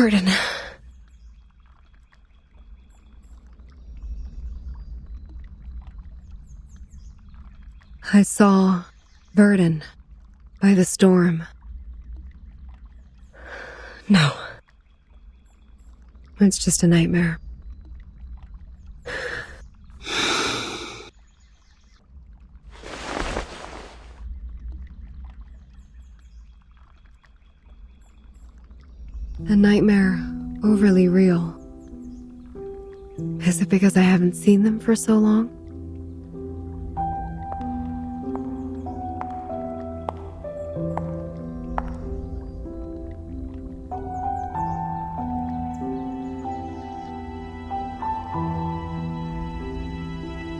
Burden. I saw Burden by the storm. No. It's just a nightmare. A nightmare overly real. Is it because I haven't seen them for so long?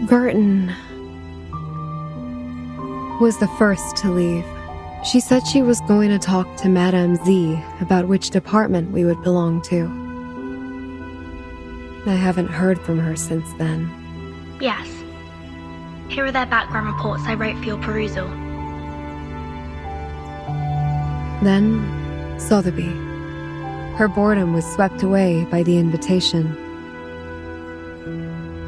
Burton was the first to leave. She said she was going to talk to Madame Z about which department we would belong to. I haven't heard from her since then. Yes. Here are their background reports I wrote for your perusal. Then, Sotheby. Her boredom was swept away by the invitation.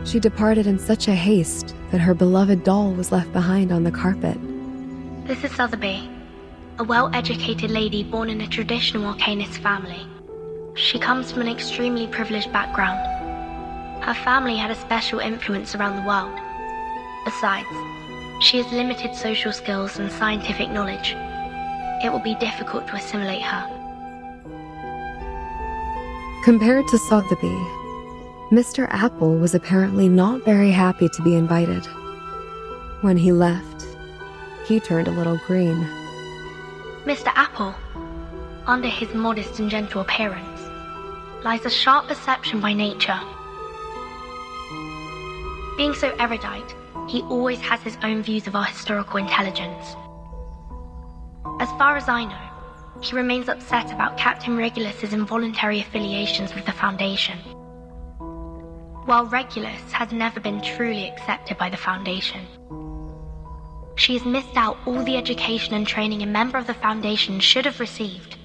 She departed in such a haste that her beloved doll was left behind on the carpet. This is Sotheby, a well-educated lady born in a traditional Arcanist family. She comes from an extremely privileged background. Her family had a special influence around the world. Besides, she has limited social skills and scientific knowledge. It will be difficult to assimilate her. Compared to Sotheby, Mr. Apple was apparently not very happy to be invited. When he left, he turned a little green. Mr. Apple, under his modest and gentle appearance, lies a sharp perception by nature. Being so erudite, he always has his own views of our historical intelligence. As far as I know, he remains upset about Captain Regulus's involuntary affiliations with the Foundation. While Regulus has never been truly accepted by the Foundation, she has missed out all the education and training a member of the Foundation should have received.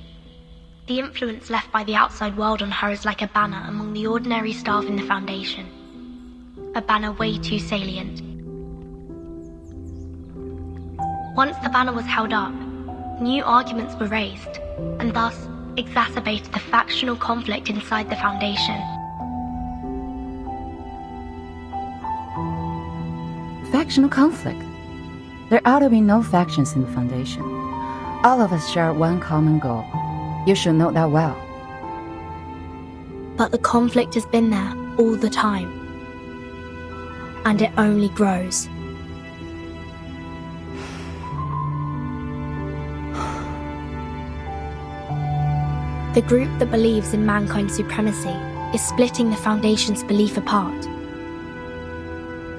The influence left by the outside world on her is like a banner among the ordinary staff in the Foundation. A banner way too salient. Once the banner was held up, new arguments were raised, and thus exacerbated the factional conflict inside the Foundation. Factional conflict? There ought to be no factions in the Foundation. All of us share one common goal. You should know that well. But the conflict has been there all the time. And it only grows. The group that believes in mankind's supremacy is splitting the Foundation's belief apart.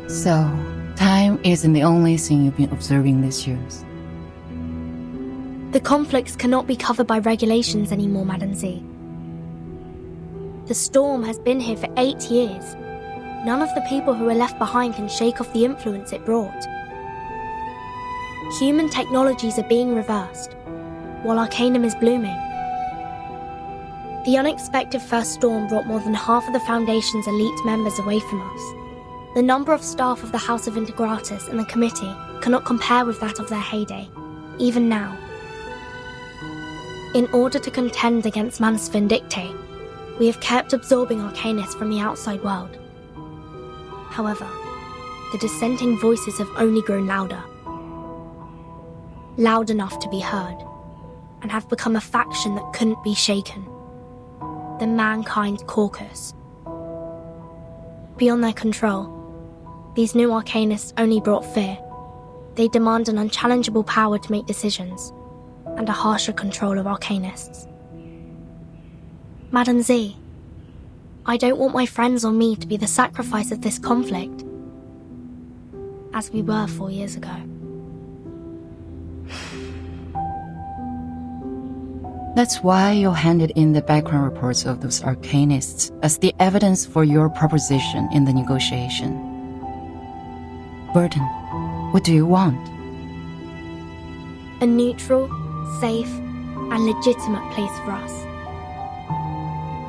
So, time isn't the only thing you've been observing these years. The conflicts cannot be covered by regulations anymore, Madame Z. The storm has been here for 8 years. None of the people who were left behind can shake off the influence it brought. Human technologies are being reversed, while Arcanum is blooming. The unexpected first storm brought more than half of the Foundation's elite members away from us. The number of staff of the House of Integratus and the Committee cannot compare with that of their heyday, even now. In order to contend against Manus Vindictae, we have kept absorbing Arcanists from the outside world. However, the dissenting voices have only grown louder. Loud enough to be heard, and have become a faction that couldn't be shaken. The Mankind Caucus. Beyond their control, these new Arcanists only brought fear. They demand an unchallengeable power to make decisions, and a harsher control of Arcanists. Madame Z, I don't want my friends or me to be the sacrifice of this conflict, as we were 4 years ago. That's why you handed in the background reports of those Arcanists as the evidence for your proposition in the negotiation. Burton, what do you want? A neutral, safe, and legitimate place for us.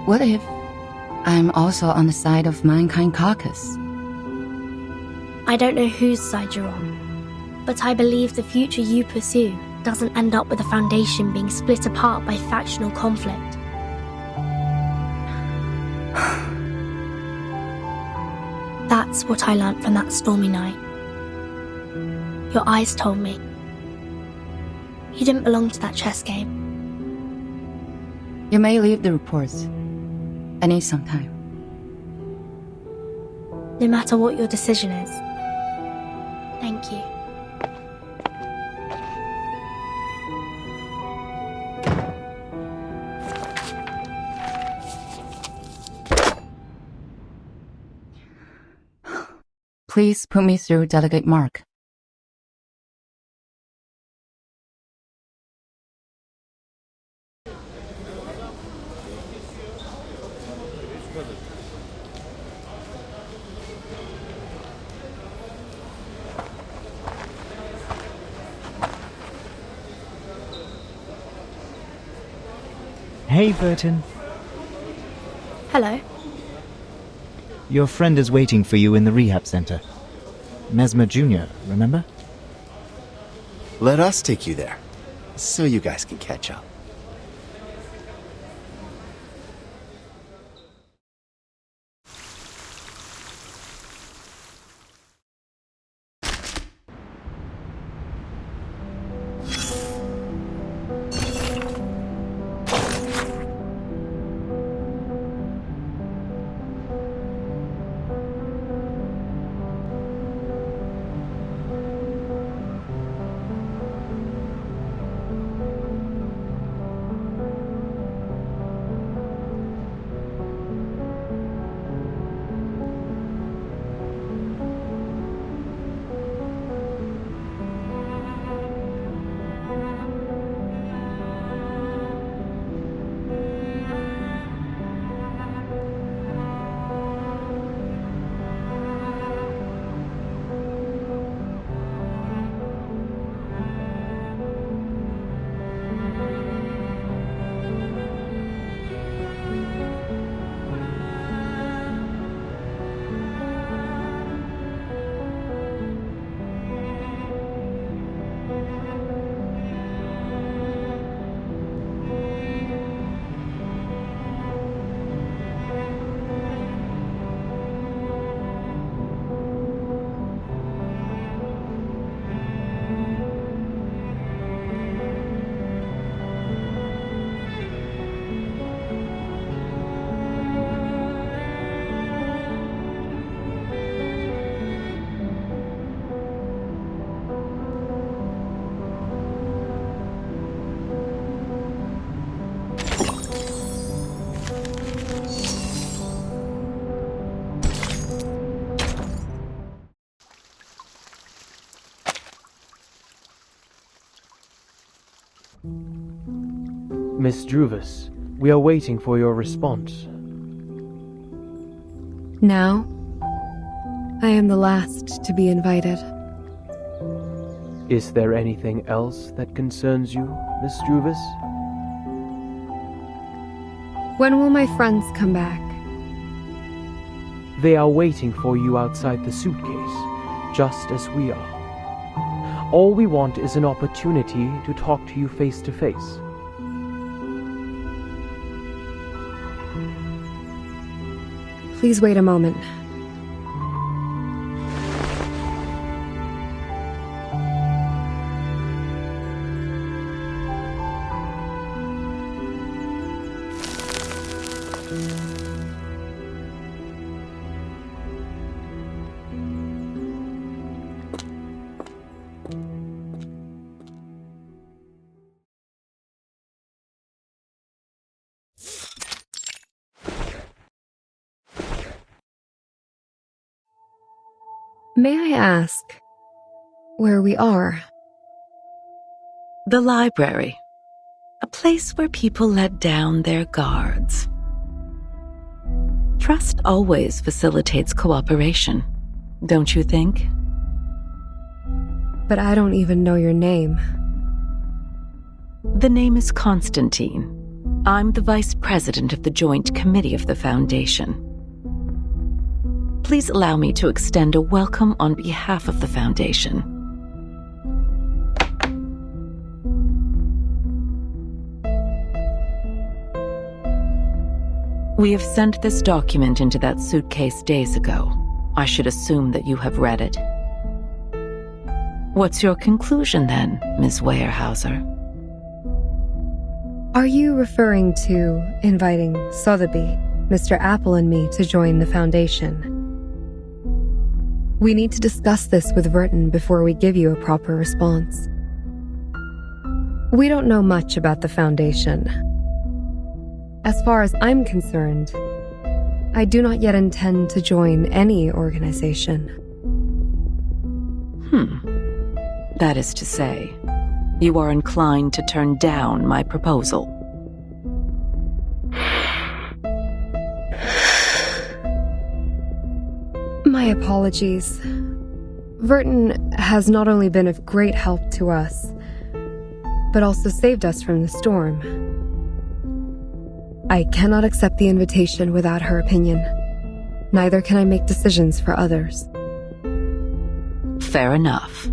What if I'm also on the side of Mankind Caucus? I don't know whose side you're on, but I believe the future you pursue doesn't end up with the Foundation being split apart by factional conflict. That's what I learnt from that stormy night. Your eyes told me. You didn't belong to that chess game. You may leave the reports. I need some time. No matter what your decision is. Thank you. Please put me through Delegate Mark. Hey, Burton. Hello. Your friend is waiting for you in the rehab center. Mesmer Jr., remember? Let us take you there, so you guys can catch up. Miss Druvis, we are waiting for your response. Now, I am the last to be invited. Is there anything else that concerns you, Miss Druvis? When will my friends come back? They are waiting for you outside the suitcase, just as we are. All we want is an opportunity to talk to you face to face. Please wait a moment. May I ask where we are? The library. A place where people let down their guards. Trust always facilitates cooperation, don't you think? But I don't even know your name. The name is Constantine. I'm the vice president of the Joint Committee of the Foundation. Please allow me to extend a welcome on behalf of the Foundation. We have sent this document into that suitcase days ago. I should assume that you have read it. What's your conclusion then, Ms. Weyerhaeuser? Are you referring to inviting Sotheby, Mr. Apple, and me to join the Foundation? We need to discuss this with Verton before we give you a proper response. We don't know much about the Foundation. As far as I'm concerned, I do not yet intend to join any organization. That is to say, you are inclined to turn down my proposal. My apologies. Verton has not only been of great help to us, but also saved us from the storm. I cannot accept the invitation without her opinion. Neither can I make decisions for others. Fair enough.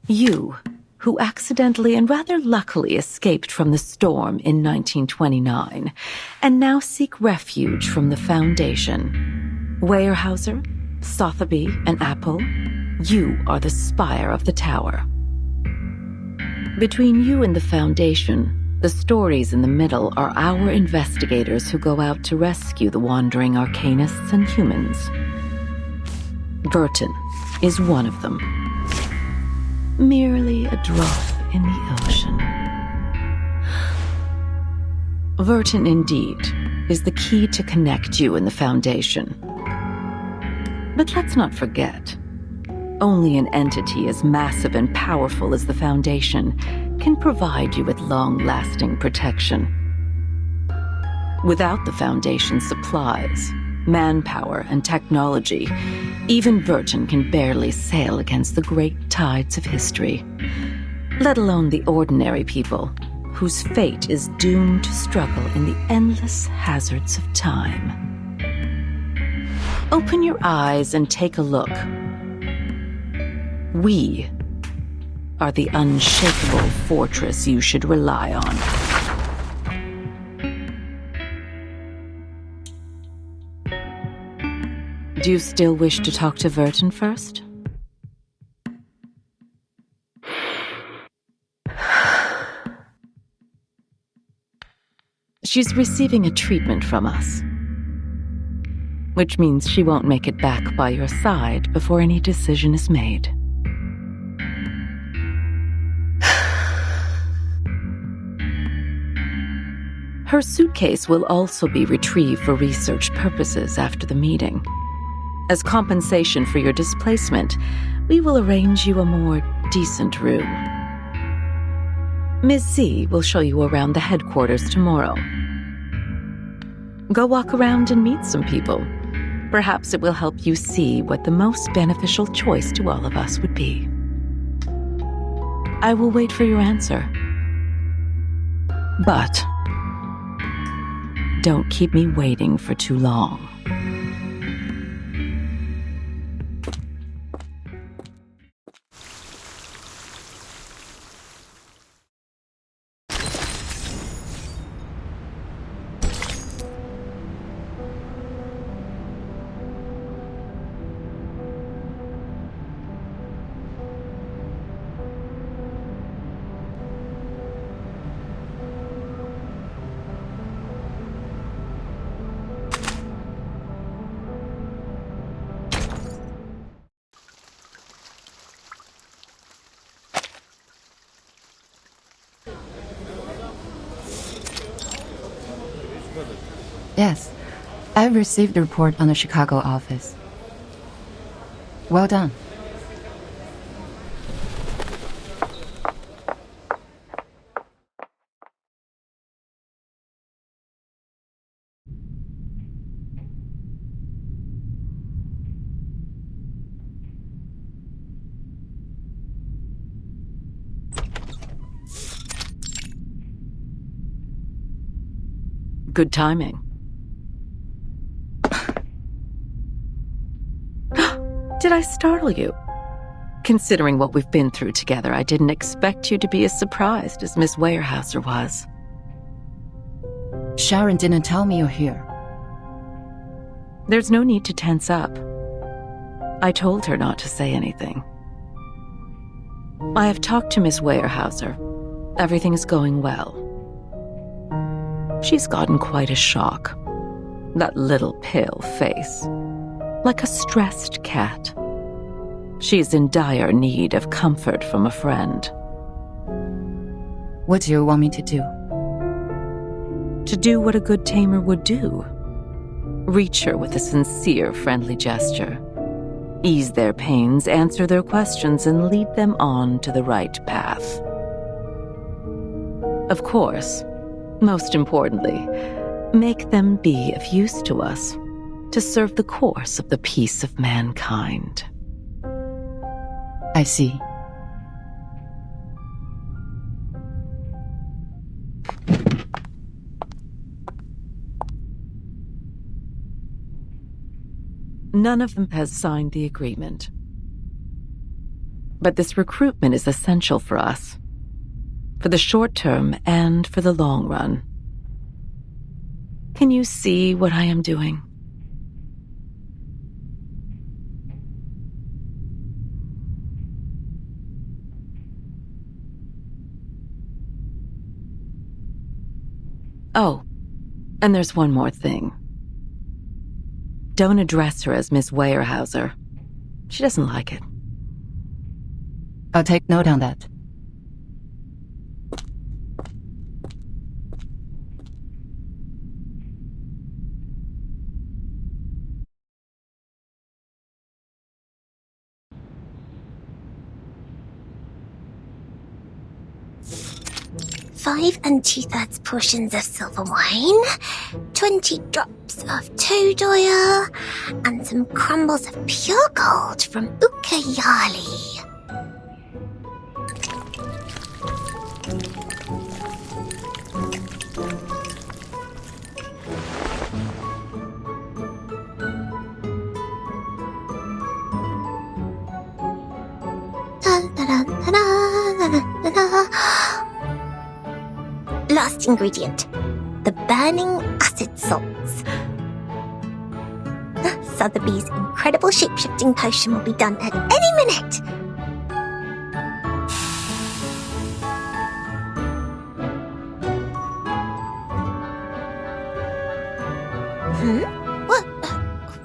You, who accidentally and rather luckily escaped from the storm in 1929, and now seek refuge from the Foundation. Weyerhaeuser, Sotheby, and Apple, you are the spire of the tower. Between you and the Foundation, the stories in the middle are our investigators who go out to rescue the wandering arcanists and humans. Verton is one of them. Merely a drop in the ocean. Verton, indeed, is the key to connect you and the Foundation. But let's not forget, only an entity as massive and powerful as the Foundation can provide you with long-lasting protection. Without the Foundation's supplies, manpower, and technology, even Verton can barely sail against the great tides of history, let alone the ordinary people whose fate is doomed to struggle in the endless hazards of time. Open your eyes and take a look. We are the unshakable fortress you should rely on. Do you still wish to talk to Verton first? She's receiving a treatment from us, which means she won't make it back by your side before any decision is made. Her suitcase will also be retrieved for research purposes after the meeting. As compensation for your displacement, we will arrange you a more decent room. Ms. Z will show you around the headquarters tomorrow. Go walk around and meet some people. Perhaps it will help you see what the most beneficial choice to all of us would be. I will wait for your answer. But don't keep me waiting for too long. Yes, I've received the report on the Chicago office. Well done. Good timing. Did I startle you? Considering what we've been through together, I didn't expect you to be as surprised as Miss Weyerhaeuser was. Sharon didn't tell me you're here. There's no need to tense up. I told her not to say anything. I have talked to Miss Weyerhaeuser. Everything's going well. She's gotten quite a shock. That little pale face. Like a stressed cat. She's in dire need of comfort from a friend. What do you want me to do? To do what a good tamer would do. Reach her with a sincere, friendly gesture. Ease their pains, answer their questions, and lead them on to the right path. Of course, most importantly, make them be of use to us, to serve the course of the peace of mankind. I see. None of them has signed the agreement. But this recruitment is essential for us, for the short term and for the long run. Can you see what I am doing? Oh, and there's one more thing. Don't address her as Miss Weyerhaeuser. She doesn't like it. I'll take note on that. Five 2/3 portions of silver wine, 20 drops of toad oil, and some crumbles of pure gold from Ucayali. Last ingredient, the burning acid salts. Sotheby's incredible shape-shifting potion will be done at any minute.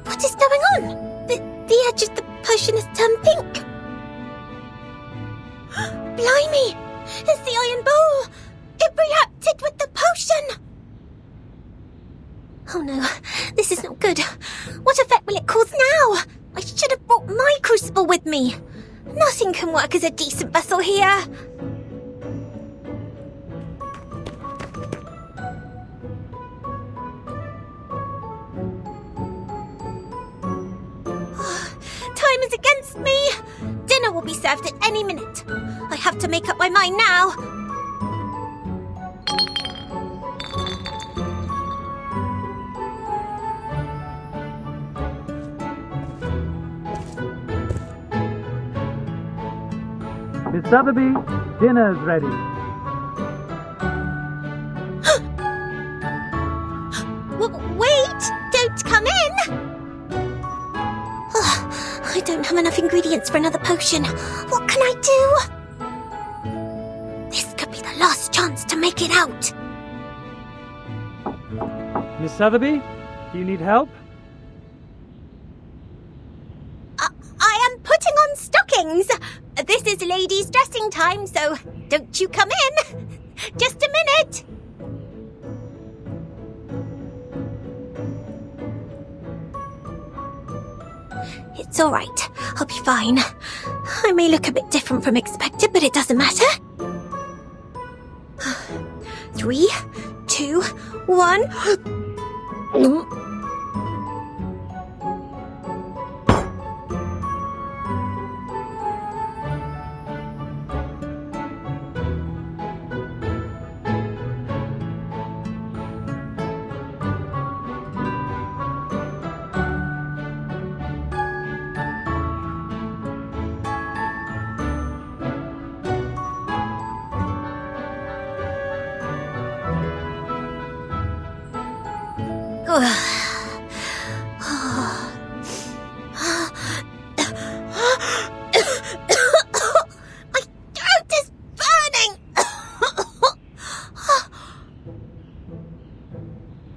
What is going on? The edge of the potion has turned pink. Blimey! It's the iron bowl! It reacted with the potion! Oh no, this is not good. What effect will it cause now? I should have brought my crucible with me. Nothing can work as a decent vessel here. Time is against me. Dinner will be served at any minute. I have to make up my mind now. Miss Sotheby, dinner's ready. Wait! Don't come in! I don't have enough ingredients for another potion. What can I do? This could be the last chance to make it out. Miss Sotheby, do you need help? I am putting on stockings. This is ladies' dressing time, so don't you come in. Just a minute. It's all right. I'll be fine. I may look a bit different from expected, but it doesn't matter. 3, 2, 1. My throat is burning!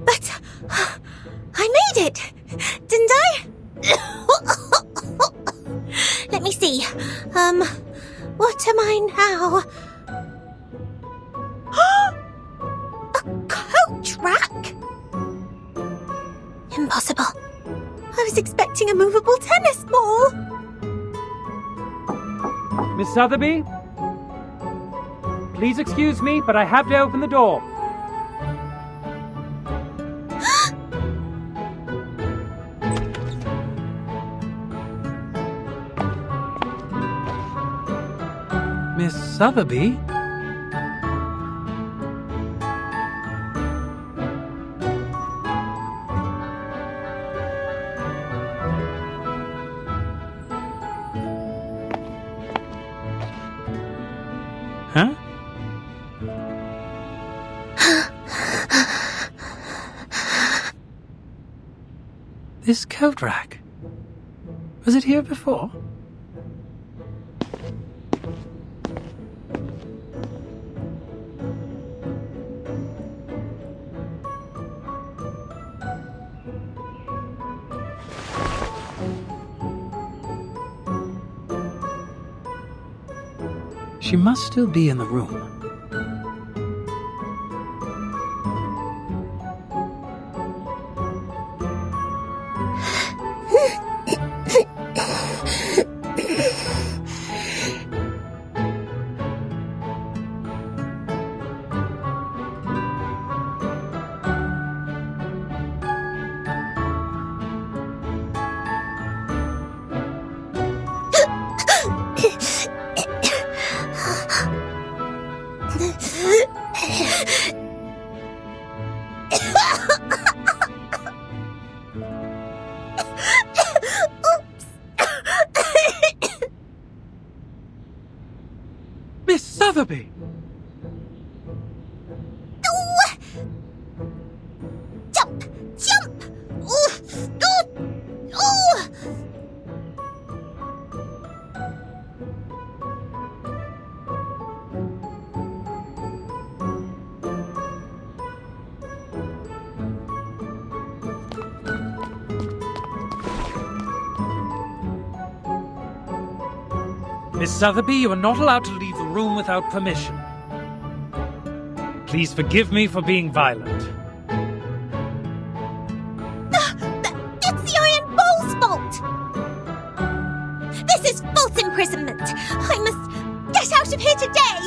But I made it, didn't I? Let me see. What am I now? A coach rack? Impossible. I was expecting a movable tennis ball. Miss Sotheby? Please excuse me, but I have to open the door. Miss Sotheby? Huh? This coat rack. Was it here before? She must still be in the room. Miss Sotheby! Jump! Jump! Ooh! Ooh! Ooh! Miss Sotheby, you are not allowed to leave the room without permission. Please forgive me for being violent. It's the Iron Bowl's fault! This is false imprisonment! I must get out of here today!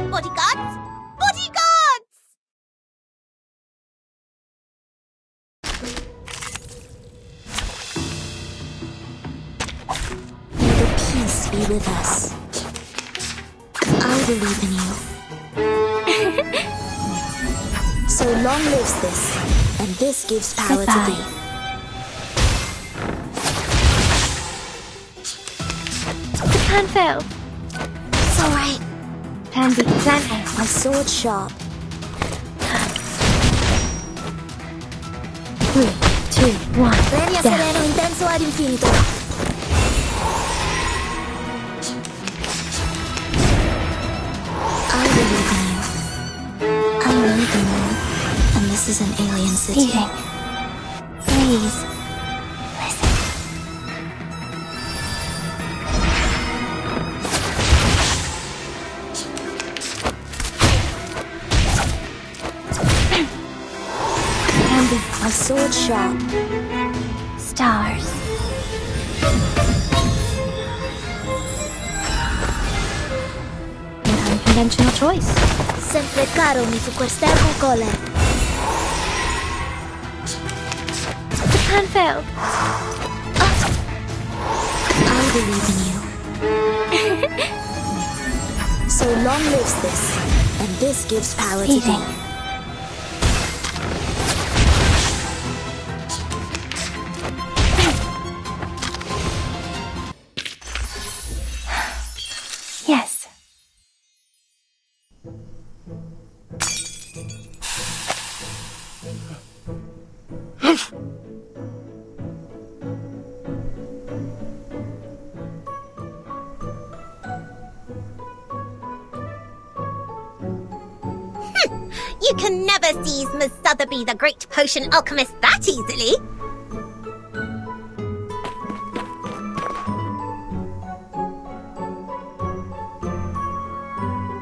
Bodyguards! Bodyguards! May the peace be with us. I believe in you. So long lives this, and this gives power to thee. The plan failed. It's alright. Plan B, plan A. My sword sharp. 3, 2, 1. Premia Down. sereno intenso ad infinito. I believe in you. I know the moon, and this is an alien city. Speaking. Please. Listen. Plan B. My sword sharp. Stars. An unconventional choice. Sempre caro mi fu quest'ergo cole. The plan failed. I believe in you. So long lives this, and this gives power to Speaking. thee. Yes. You can never seize Miss Sotheby, the great potion alchemist, that easily.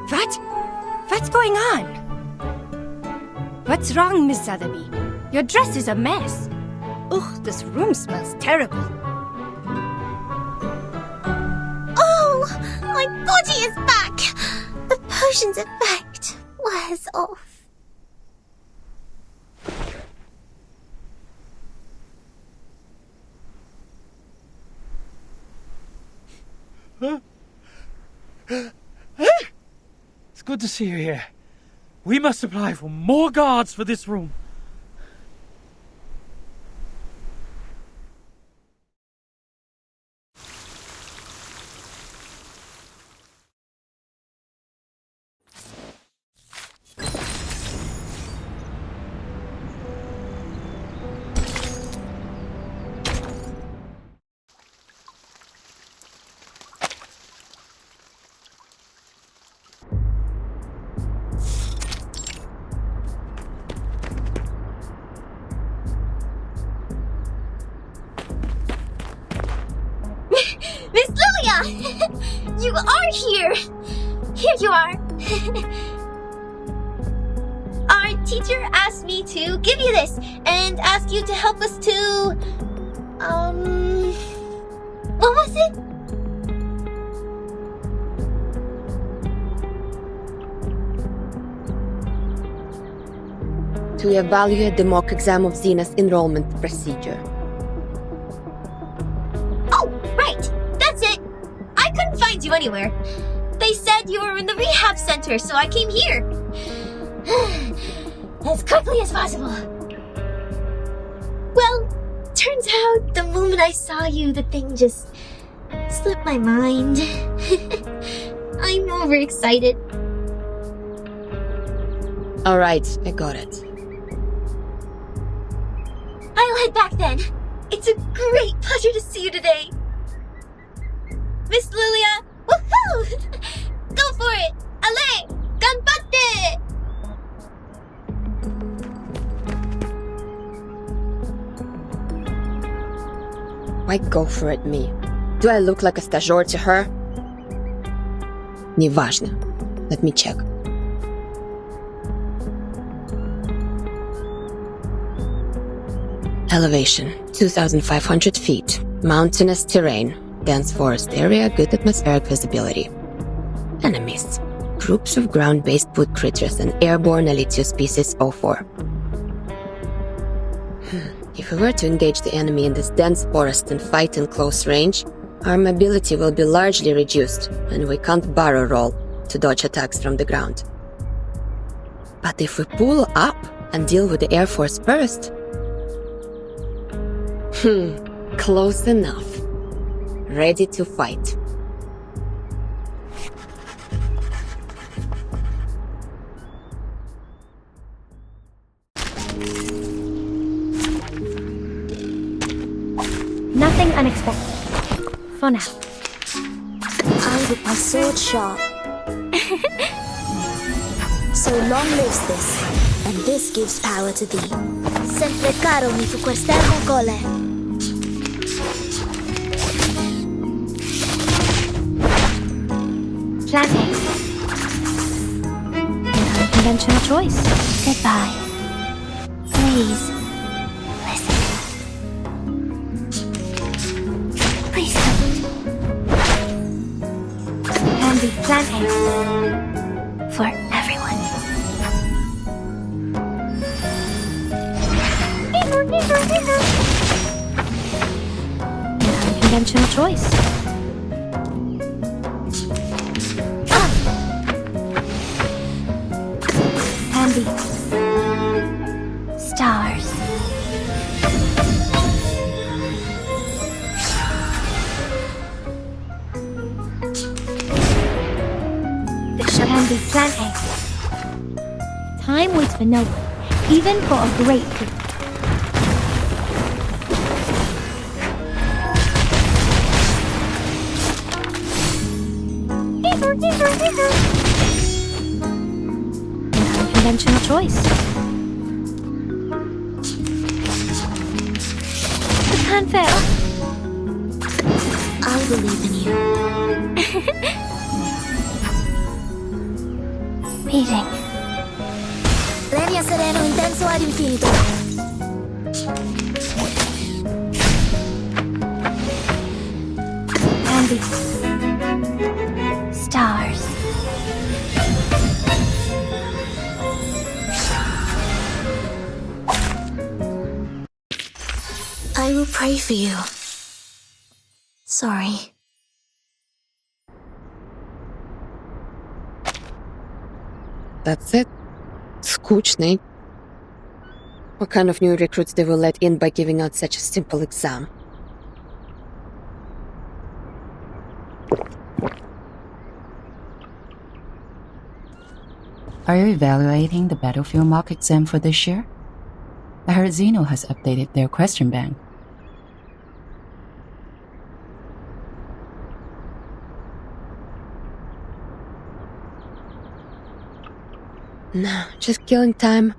What? What's going on? What's wrong, Miss Sotheby? Your dress is a mess. Ugh, this room smells terrible. Oh, my body is back. The potion's effect wears off. It's good to see you here. We must apply for more guards for this room. Miss Lilia! You are here! Here you are. Our teacher asked me to give you this and ask you to help us to... What was it? To evaluate the mock exam of Xena's enrollment procedure. Oh, right! That's it! I couldn't find you anywhere. They said you were in the rehab center, so I came here. As quickly as possible. Well, turns out the moment I saw you, the thing just slipped my mind. I'm overexcited. Alright, I got it. I'll head back then. It's a great pleasure to see you today. Miss Lilia, woohoo! Go for it! Ale! Ganbatte! Why go for it, me? Do I look like a stagiaire to her? Неважно. Let me check. Elevation, 2,500 feet. Mountainous terrain. Dense forest area, good atmospheric visibility. Enemies. Groups of ground-based wood critters and airborne Elitio species 04. If we were to engage the enemy in this dense forest and fight in close range, our mobility will be largely reduced, and we can't barrel roll to dodge attacks from the ground. But if we pull up and deal with the Air Force first... close enough. Ready to fight. Nothing unexpected. For now. I with my sword sharp. So long lives this, and this gives power to thee. Sempre caro mi fu quest'ermo gole. Plan A. Unconventional choice. Goodbye. Please. Listen. Please don't. Can be Plan A. For everyone. Unconventional choice. Can be stars. Can be Plan A. Time waits for no one, even for a great good. intentional choice. I can't fail. I believe in you. Meeting. Legna sereno, intenso ad infinito. Andy. Stars. I will pray for you. Sorry. That's it. Скучный. What kind of new recruits they will let in by giving out such a simple exam? Are you evaluating the battlefield mock exam for this year? I heard Zeno has updated their question bank. No, just killing time.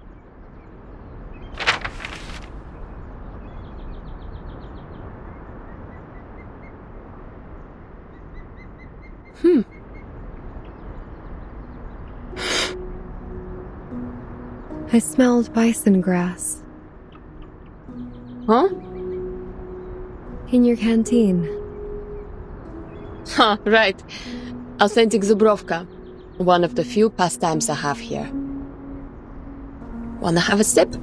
I smelled bison grass. Huh? In your canteen. Huh, right. Authentic Zubrovka. One of the few pastimes I have here. Wanna have a sip?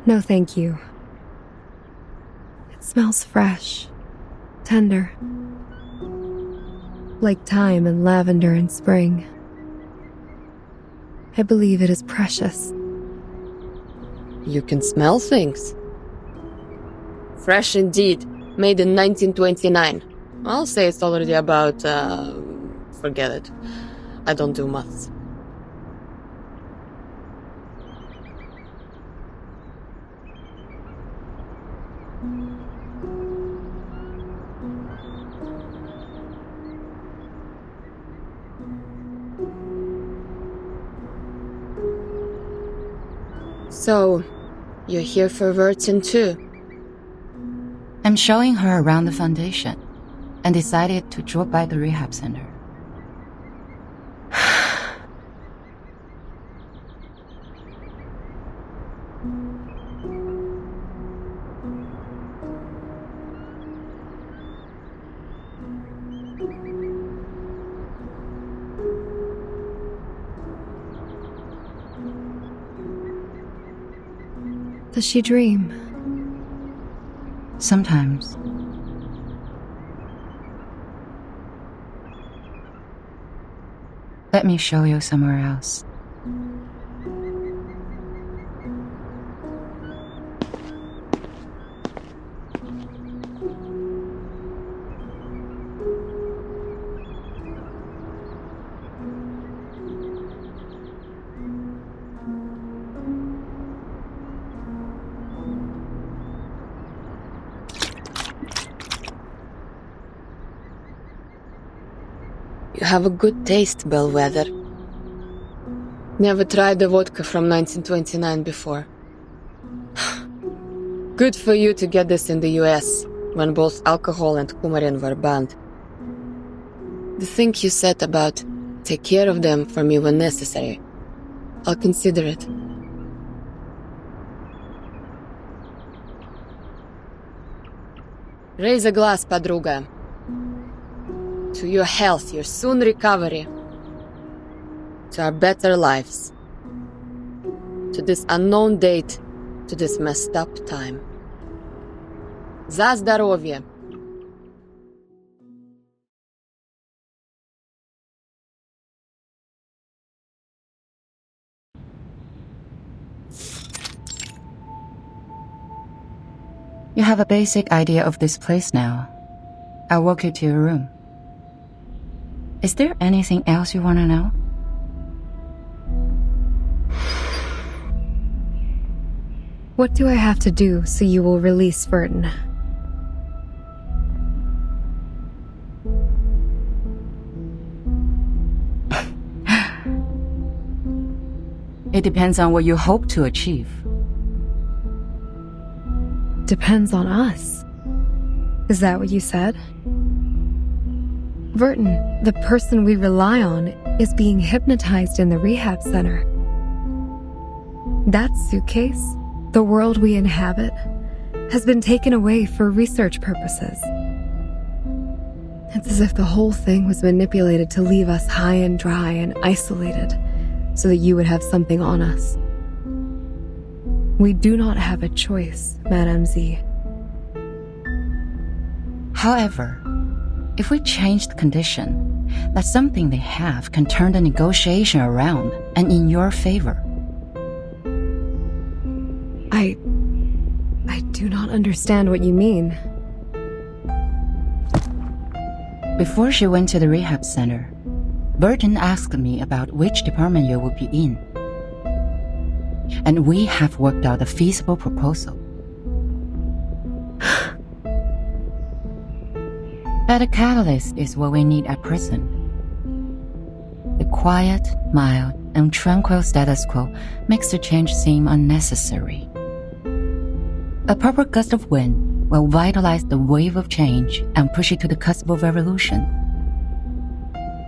No, thank you. It smells fresh, tender. Like thyme and lavender in spring. I believe it is precious. You can smell things. Fresh indeed. Made in 1929. I'll say it's already about, forget it. I don't do maths. So, you're here for Vertin too? I'm showing her around the foundation and decided to drop by the rehab center. Does she dream? Sometimes. Let me show you somewhere else. You have a good taste, Bellwether. Never tried the vodka from 1929 before. Good for you to get this in the US, when both alcohol and coumarin were banned. The thing you said about take care of them for me when necessary, I'll consider it. Raise a glass, подруга. To your health, your soon recovery. To our better lives. To this unknown date, to this messed up time. За здоровье! You have a basic idea of this place now. I'll walk you to your room. Is there anything else you want to know? What do I have to do so you will release Vertin? It depends on what you hope to achieve. Depends on us. Is that what you said? Verton, the person we rely on, is being hypnotized in the rehab center. That suitcase, the world we inhabit, has been taken away for research purposes. It's as if the whole thing was manipulated to leave us high and dry and isolated, so that you would have something on us. We do not have a choice, Madame Z. However, if we change the condition, that something they have can turn the negotiation around and in your favor. I do not understand what you mean. Before she went to the rehab center, Burton asked me about which department you would be in. And we have worked out a feasible proposal. But a catalyst is what we need at present. The quiet, mild, and tranquil status quo makes the change seem unnecessary. A proper gust of wind will vitalize the wave of change and push it to the cusp of revolution.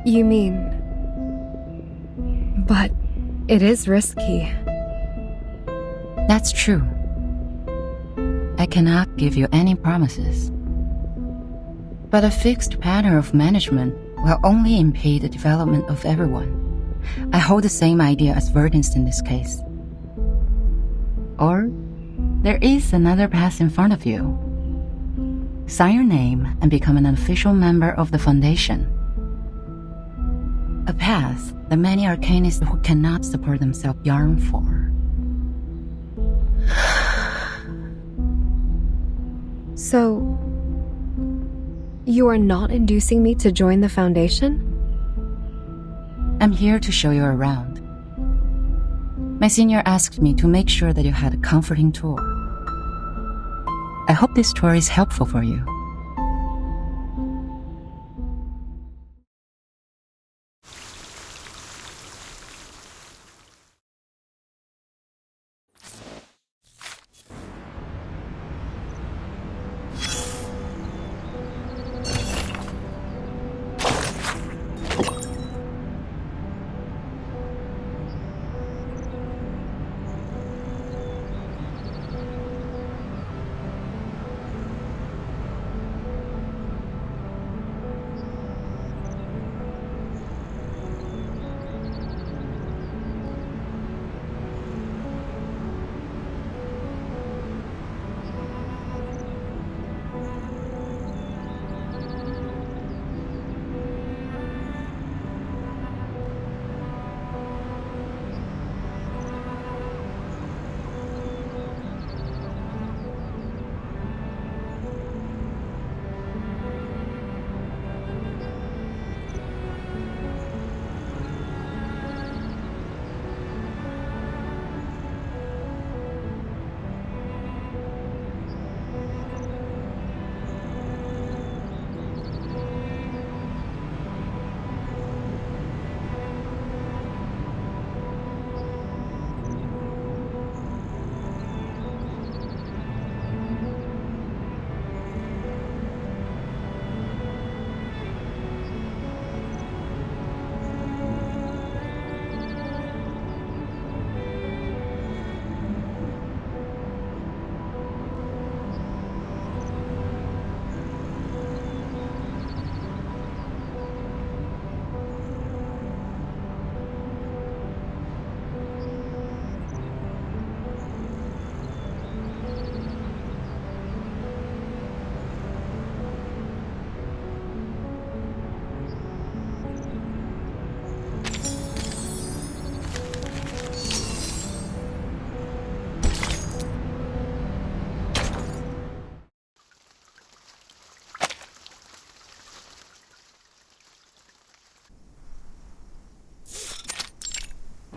You mean... But it is risky. That's true. I cannot give you any promises. But a fixed pattern of management will only impede the development of everyone. I hold the same idea as Verton's in this case. Or, there is another path in front of you. Sign your name and become an official member of the Foundation. A path that many arcanists who cannot support themselves yearn for. So, you are not inducing me to join the Foundation? I'm here to show you around. My senior asked me to make sure that you had a comforting tour. I hope this tour is helpful for you.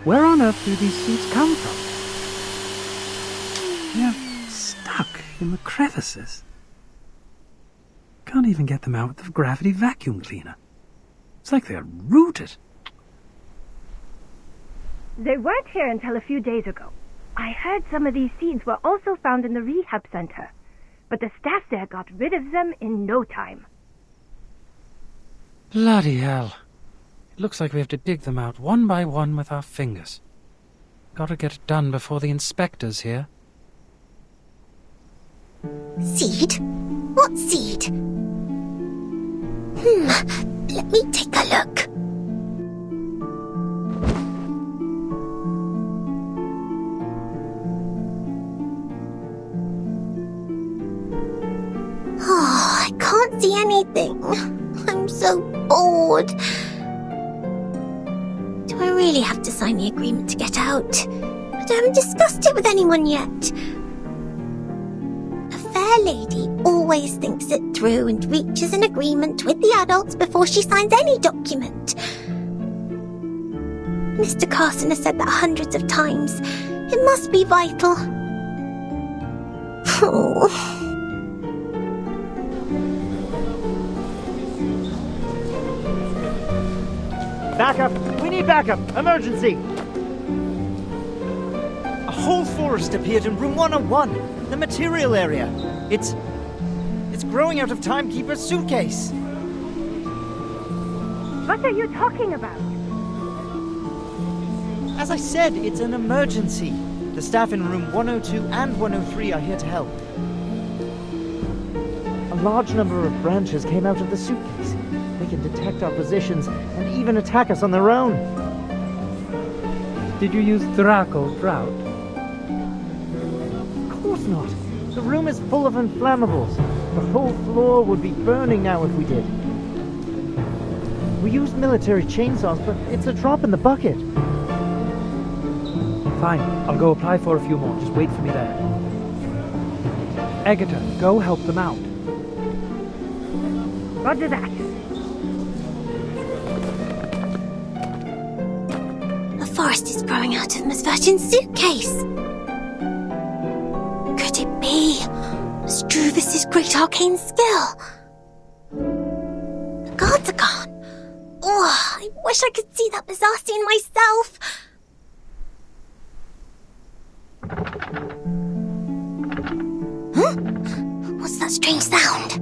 Where on earth do these suits come from? They're stuck in the crevices. Can't even get them out with the gravity vacuum cleaner. It's like they're rooted. They weren't here until a few days ago. I heard some of these seeds were also found in the rehab center, but the staff there got rid of them in no time. Bloody hell. It looks like we have to dig them out one by one with our fingers. Gotta get it done before the inspector's here. Seed? What seed? Let me take a look. Oh, I can't see anything. I'm so bored. Do I really have to sign the agreement to get out? But I haven't discussed it with anyone yet. A fair lady always thinks it through and reaches an agreement with the adults before she signs any document. Mr. Carson has said that hundreds of times. It must be vital. Oh. Backup! We need backup! Emergency! A whole forest appeared in room 101, the material area. It's growing out of Timekeeper's suitcase. What are you talking about? As I said, it's an emergency. The staff in room 102 and 103 are here to help. A large number of branches came out of the suitcase. They can detect our positions and even attack us on their own. Did you use Draco Drought? Of course not. The room is full of inflammables. The whole floor would be burning now if we did. We used military chainsaws, but it's a drop in the bucket. Fine, I'll go apply for a few more. Just wait for me there. Agatha, go help them out. Roger that. The forest is growing out of Miss Virgin's suitcase. Could it be Struvis's great arcane skill? The guards are gone. Oh, I wish I could see that bizarre scene myself. Huh? What's that strange sound?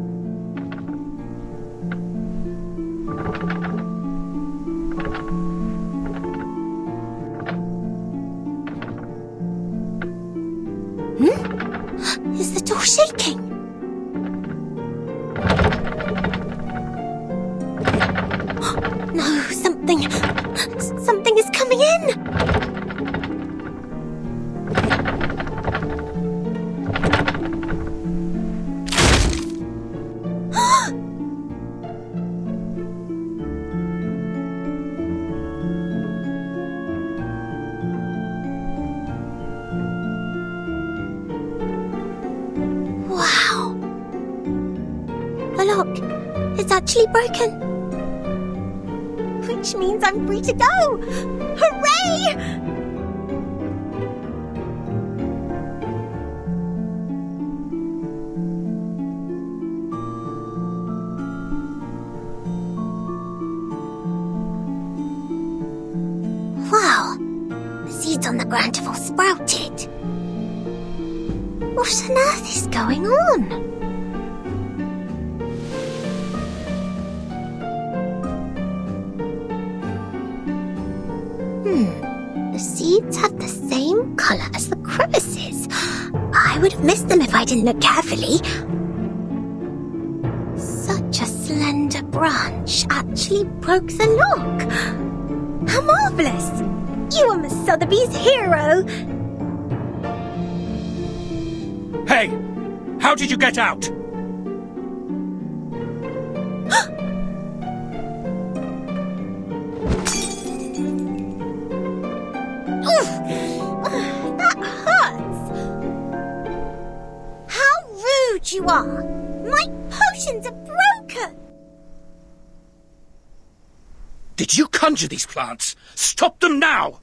Is the door shaking? No, something is coming in! Wow! The lock is actually broken. Which means I'm free to go! Hooray! Wow! The seeds on the ground have all sprouted. What on earth is going on? The seeds have the same colour as the crevices. I would have missed them if I didn't look carefully. Such a slender branch actually broke the lock. How marvellous! You are Miss Sotheby's hero! Hey! How did you get out? That hurts! How rude you are! My potions are broken! Did you conjure these plants? Stop them now!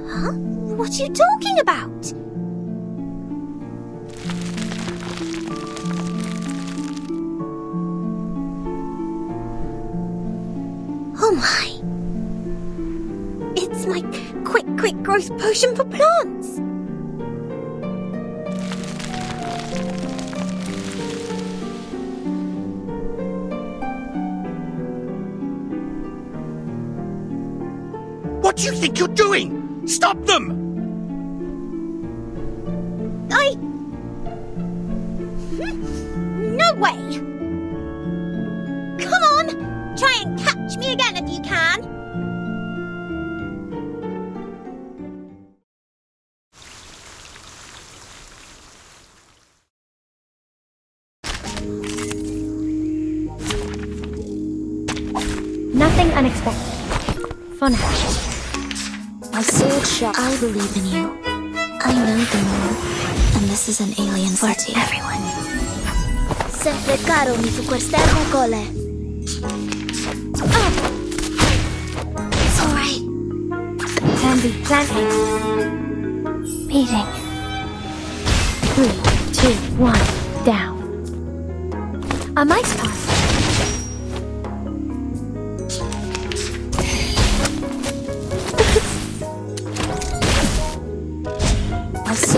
Huh? What are you talking about? Oh my. It's my quick growth potion for plants. What do you think you're doing? Stop them! No way! Come on! Try and catch me again if you can! Nothing unexpected. For now. My sword shot. I believe in you. I know the moon, and this is an alien city. For everyone. Sempre caro mi fu quest'ermo cole. It's alright. Candy, plant A. Meeting. 3, 2, 1, down. A mice pass.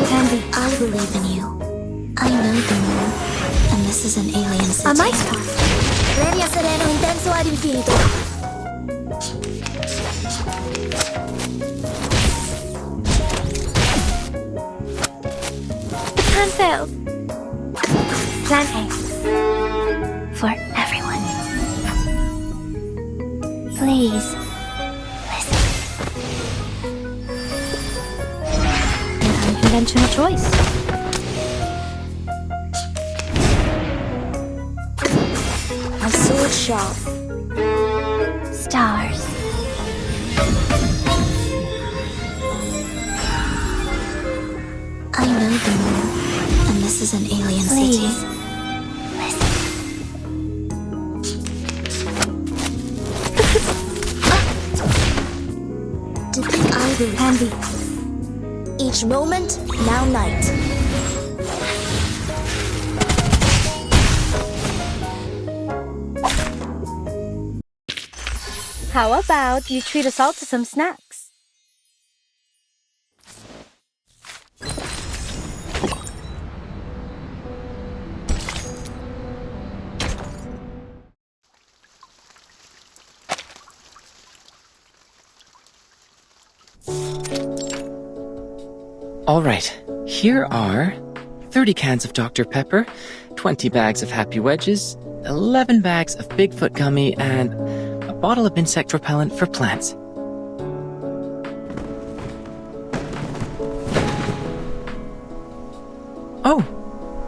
Candy, I believe in you. I know the moon, and this is an alien city. A mice pass. Ready a sereno intenso ad infinito. The plan failed. Plan A. For everyone. Please. Unconventional choice. My sword sharp. Stars. I know the moon, and this is an alien city. Listen. To think I will Candy. Each moment, now night. How about you treat us all to some snacks? All right, here are 30 cans of Dr. Pepper, 20 bags of Happy Wedges, 11 bags of Bigfoot gummy, and a bottle of insect repellent for plants. Oh,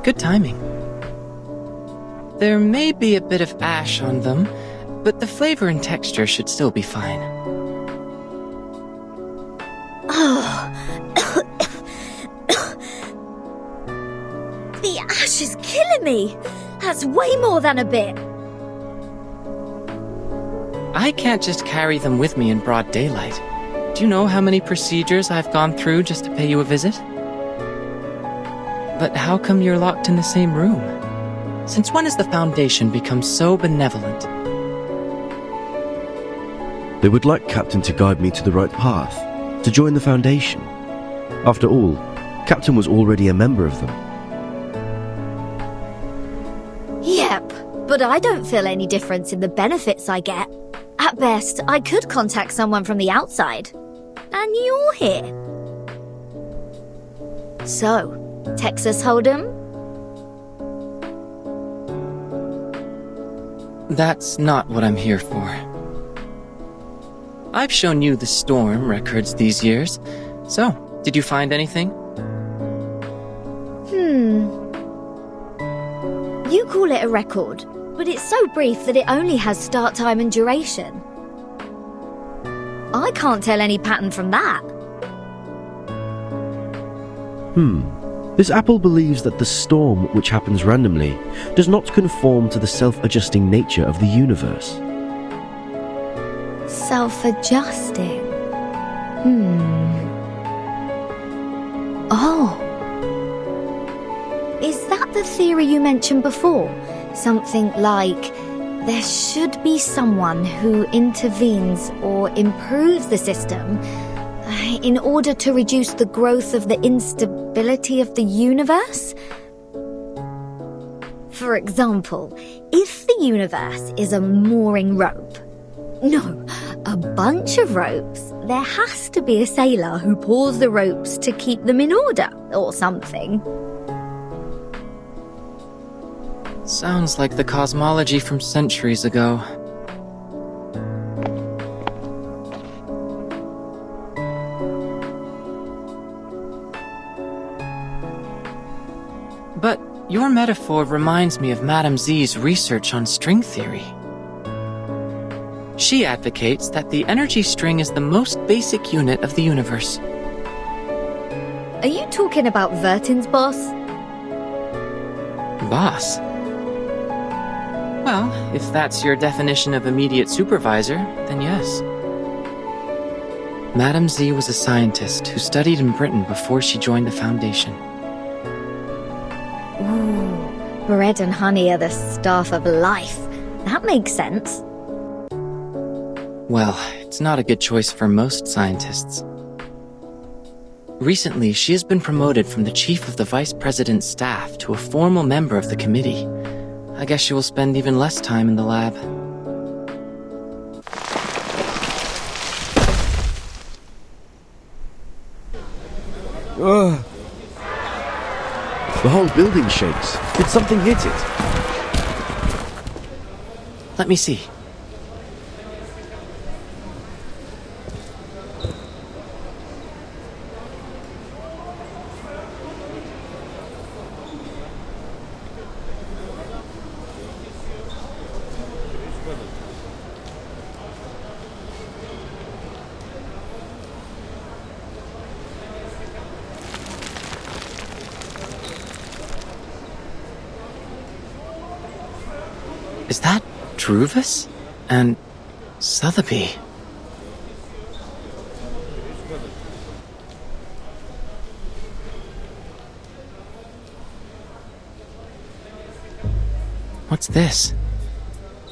good timing. There may be a bit of ash on them, but the flavor and texture should still be fine. The ash is killing me. That's way more than a bit. I can't just carry them with me in broad daylight. Do you know how many procedures I've gone through just to pay you a visit? But how come you're locked in the same room? Since when has the Foundation become so benevolent? They would like Captain to guide me to the right path, to join the Foundation. After all, Captain was already a member of them. Yep, but I don't feel any difference in the benefits I get. At best, I could contact someone from the outside. And you're here. So, Texas Hold'em? That's not what I'm here for. I've shown you the storm records these years. So, did you find anything? You call it a record, but it's so brief that it only has start time and duration. I can't tell any pattern from that. This apple believes that the storm, which happens randomly, does not conform to the self-adjusting nature of the universe. Self-adjusting. Oh. Is that the theory you mentioned before? Something like There should be someone who intervenes or improves the system in order to reduce the growth of the instability of the universe. For example, if the universe is a mooring rope, no, a bunch of ropes, there has to be a sailor who pulls the ropes to keep them in order, or something. Sounds like the cosmology from centuries ago. But your metaphor reminds me of Madame Z's research on string theory. She advocates that the energy string is the most basic unit of the universe. Are you talking about Vertin's boss? Boss? Well, if that's your definition of immediate supervisor, then yes. Madame Z was a scientist who studied in Britain before she joined the Foundation. Ooh, bread and honey are the staff of life. That makes sense. Well, it's not a good choice for most scientists. Recently, she has been promoted from the chief of the vice president's staff to a formal member of the committee. I guess she will spend even less time in the lab. Ugh. The whole building shakes. Did something hit it? Let me see. Is that Druvis? And Sotheby? What's this?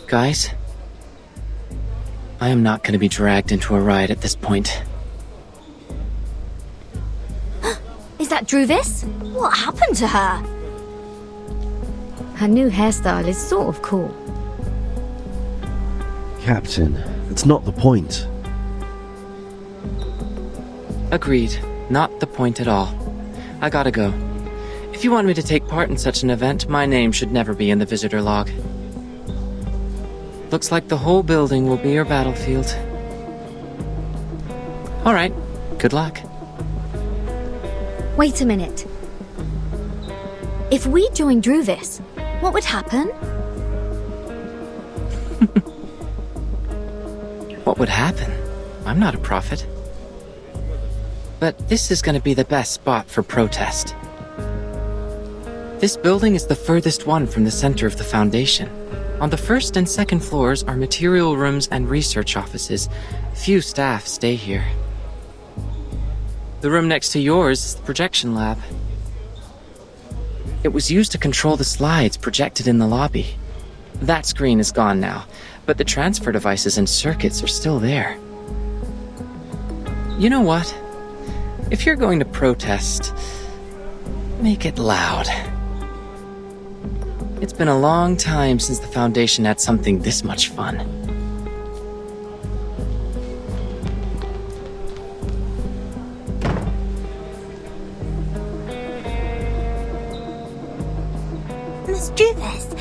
Guys? I am not going to be dragged into a riot at this point. Is that Druvis? What happened to her? Her new hairstyle is sort of cool. Captain, that's not the point. Agreed. Not the point at all. I gotta go. If you want me to take part in such an event, my name should never be in the visitor log. Looks like the whole building will be your battlefield. Alright, good luck. Wait a minute. If we join Druvis, what would happen? What would happen? I'm not a prophet. But this is going to be the best spot for protest. This building is the furthest one from the center of the Foundation. On the first and second floors are material rooms and research offices. Few staff stay here. The room next to yours is the projection lab. It was used to control the slides projected in the lobby. That screen is gone now, but the transfer devices and circuits are still there. You know what? If you're going to protest, make it loud. It's been a long time since the Foundation had something this much fun. Miss Druvis,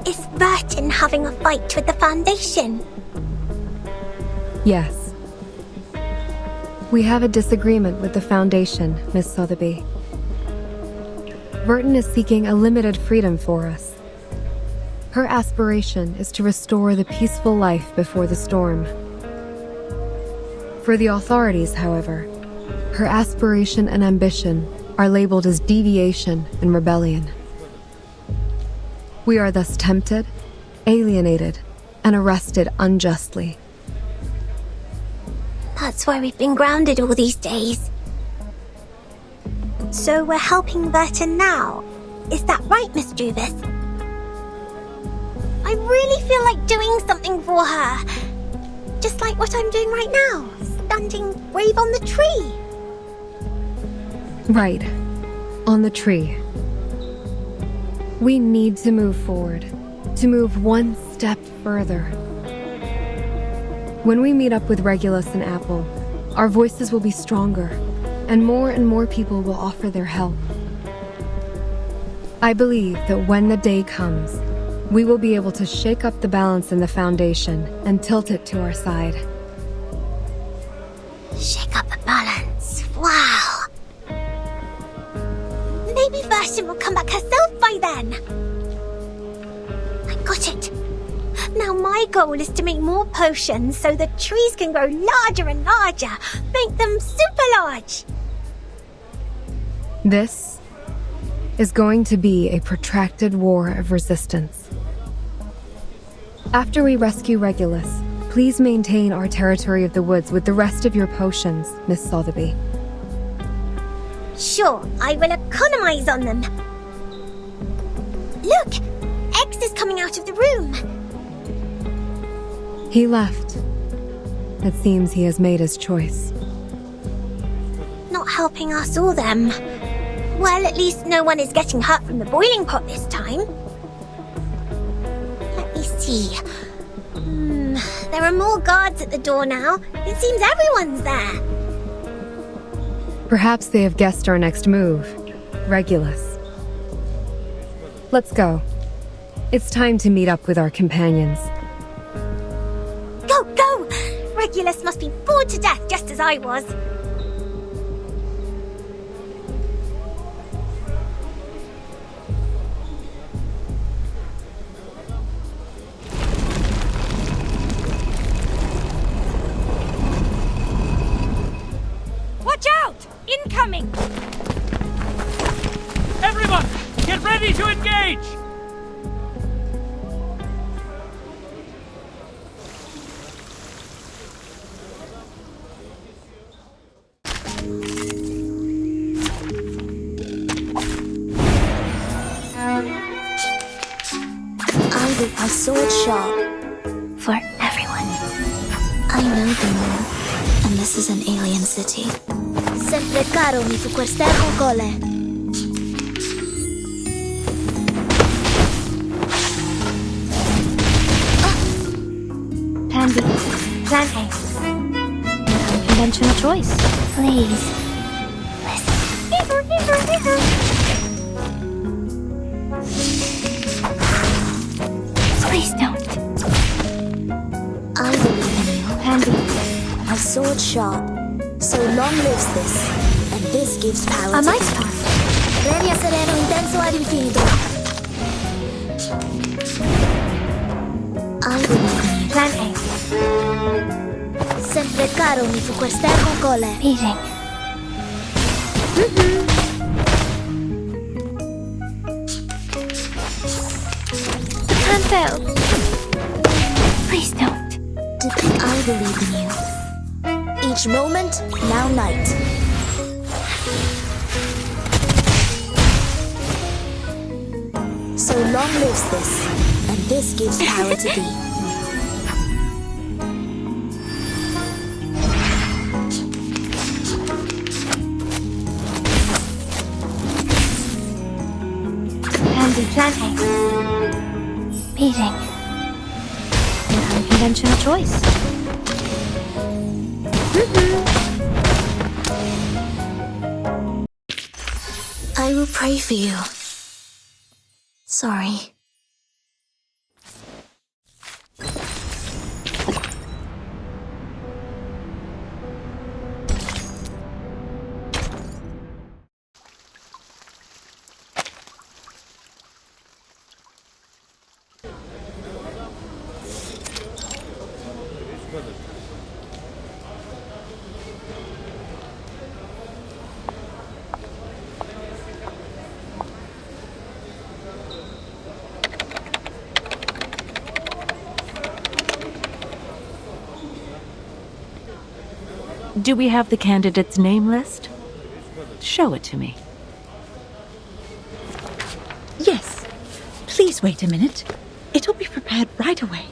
is Burton having a fight with the Foundation? Yes. We have a disagreement with the Foundation, Miss Sotheby. Burton is seeking a limited freedom for us. Her aspiration is to restore the peaceful life before the storm. For the authorities, however, her aspiration and ambition are labeled as deviation and rebellion. We are thus tempted, alienated, and arrested unjustly. That's why we've been grounded all these days. So we're helping Burton now. Is that right, Miss Druvis? I really feel like doing something for her. Just like what I'm doing right now, standing brave on the tree. Right. On the tree. We need to move forward. To move one step further. When we meet up with Regulus and Apple, our voices will be stronger, and more people will offer their help. I believe that when the day comes, we will be able to shake up the balance in the Foundation and tilt it to our side. Shake up the balance. Wow. Maybe Version will come back herself by then. I got it. Now my goal is to make more potions so the trees can grow larger and larger. Make them super large. This is going to be a protracted war of resistance. After we rescue Regulus, please maintain our territory of the woods with the rest of your potions, Miss Sotheby. Sure, I will economize on them. Look! X is coming out of the room. He left. It seems he has made his choice. Not helping us or them. Well, at least no one is getting hurt from the boiling pot this time. Let me see. There are more guards at the door now. It seems everyone's there. Perhaps they have guessed our next move. Regulus. Let's go. It's time to meet up with our companions. Go, go! Regulus must be bored to death just as I was. Watch out! Incoming! Everyone, get ready to engage! I will my sword sharp. For everyone. I know the moon, and this is an alien city. Sempre caro mi tu quest'erco cole. Plan B. Plan A. Conventional choice. Please. Listen. Please don't. I believe in you. Plan B. My sword sharp. So long lives this, and this gives power A to might me. start. Premia sereno intenso ad infinito. I believe in you. Plan A. Sempre caro mi fu quest'erco cole. Beating. Plan failed. Please don't. To think I believe in you. Each moment, now night. So long lives this, and this gives power to thee. Plan B. Plan A. Beating. An unconventional choice. I will pray for you. Sorry. Do we have the candidate's name list? Show it to me. Yes. Please wait a minute. It'll be prepared right away.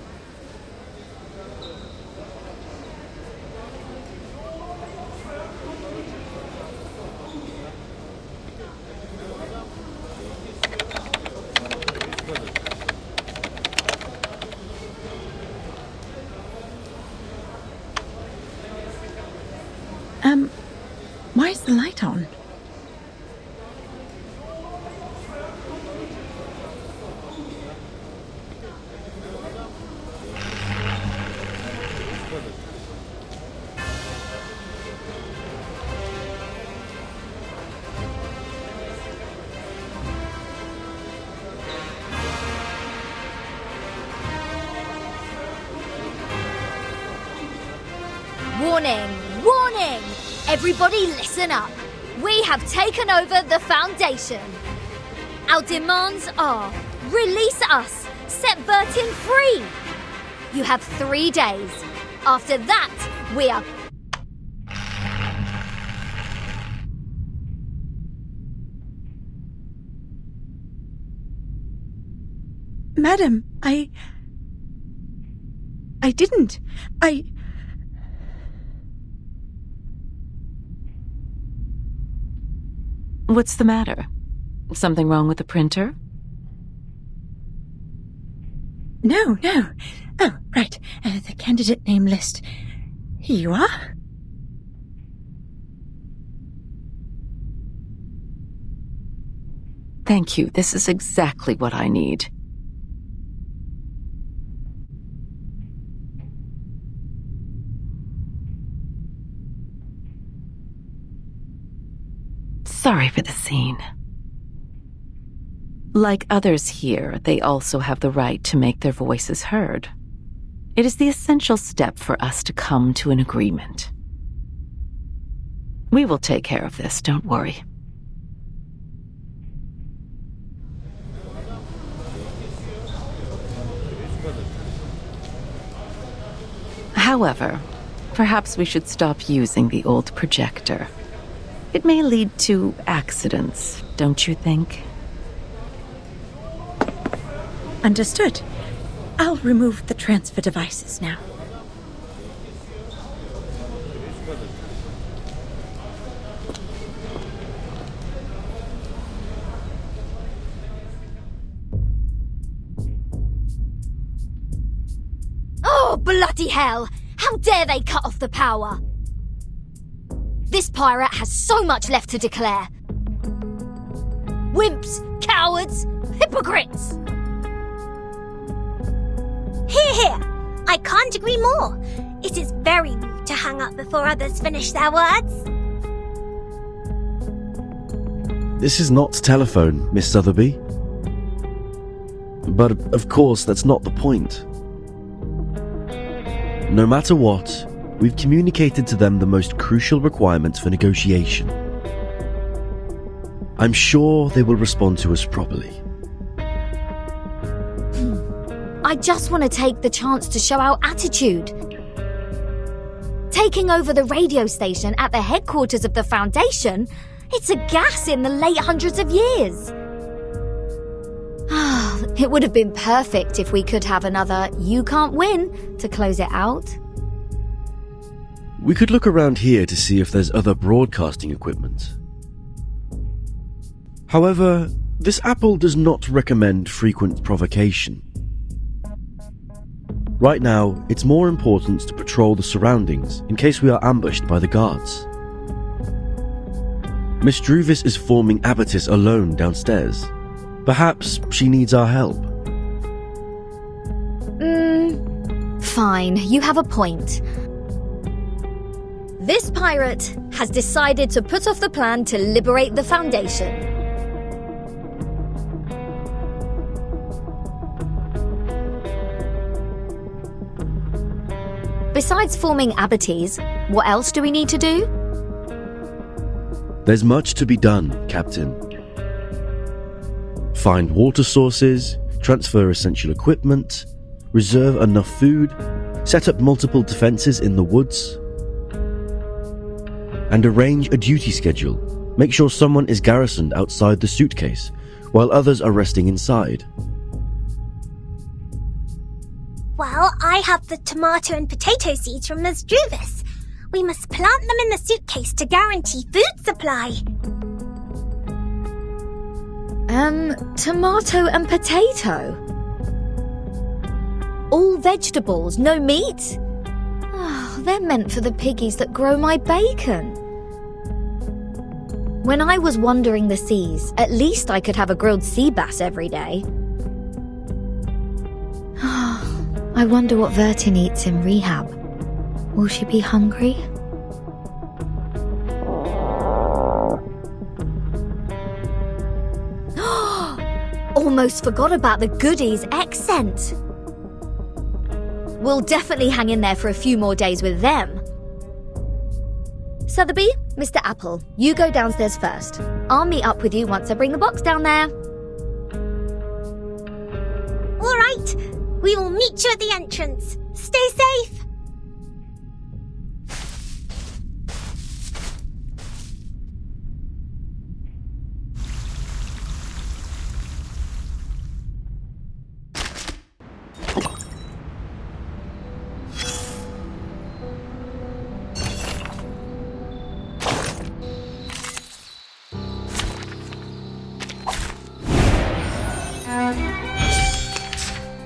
Why is the light on? Warning! Warning! Everybody listen up. We have taken over the Foundation. Our demands are: release us, set Burton free. You have 3 days. After that, we are... Madam, I didn't. What's the matter? Something wrong with the printer? No. Oh, right. The candidate name list. Here you are. Thank you. This is exactly what I need. Sorry for the scene. Like others here, they also have the right to make their voices heard. It is the essential step for us to come to an agreement. We will take care of this, don't worry. However, perhaps we should stop using the old projector. It may lead to accidents, don't you think? Understood. I'll remove the transfer devices now. Oh, bloody hell! How dare they cut off the power? This pirate has so much left to declare. Wimps, cowards, hypocrites! Here! I can't agree more. It is very rude to hang up before others finish their words. This is not telephone, Miss Sotheby. But of course, that's not the point. No matter what, we've communicated to them the most crucial requirements for negotiation. I'm sure they will respond to us properly. I just want to take the chance to show our attitude. Taking over the radio station at the headquarters of the Foundation, it's a gas in the late hundreds of years. It would have been perfect if we could have another "you can't win" to close it out. We could look around here to see if there's other broadcasting equipment. However, this apple does not recommend frequent provocation. Right now, it's more important to patrol the surroundings in case we are ambushed by the guards. Miss Druvis is forming Abatis alone downstairs. Perhaps she needs our help. Fine, you have a point. This pirate has decided to put off the plan to liberate the Foundation. Besides forming Abatis, what else do we need to do? There's much to be done, Captain. Find water sources, transfer essential equipment, reserve enough food, set up multiple defenses in the woods, and arrange a duty schedule. Make sure someone is garrisoned outside the suitcase, while others are resting inside. Well, I have the tomato and potato seeds from Ms. Druvis. We must plant them in the suitcase to guarantee food supply. Tomato and potato? All vegetables, no meat? Oh, they're meant for the piggies that grow my bacon. When I was wandering the seas, at least I could have a grilled sea bass every day. I wonder what Vertin eats in rehab. Will she be hungry? Almost forgot about the goodies accent. We'll definitely hang in there for a few more days with them. Sotheby, Mr. Apple, you go downstairs first. I'll meet up with you once I bring the box down there. All right, we will meet you at the entrance. Stay safe.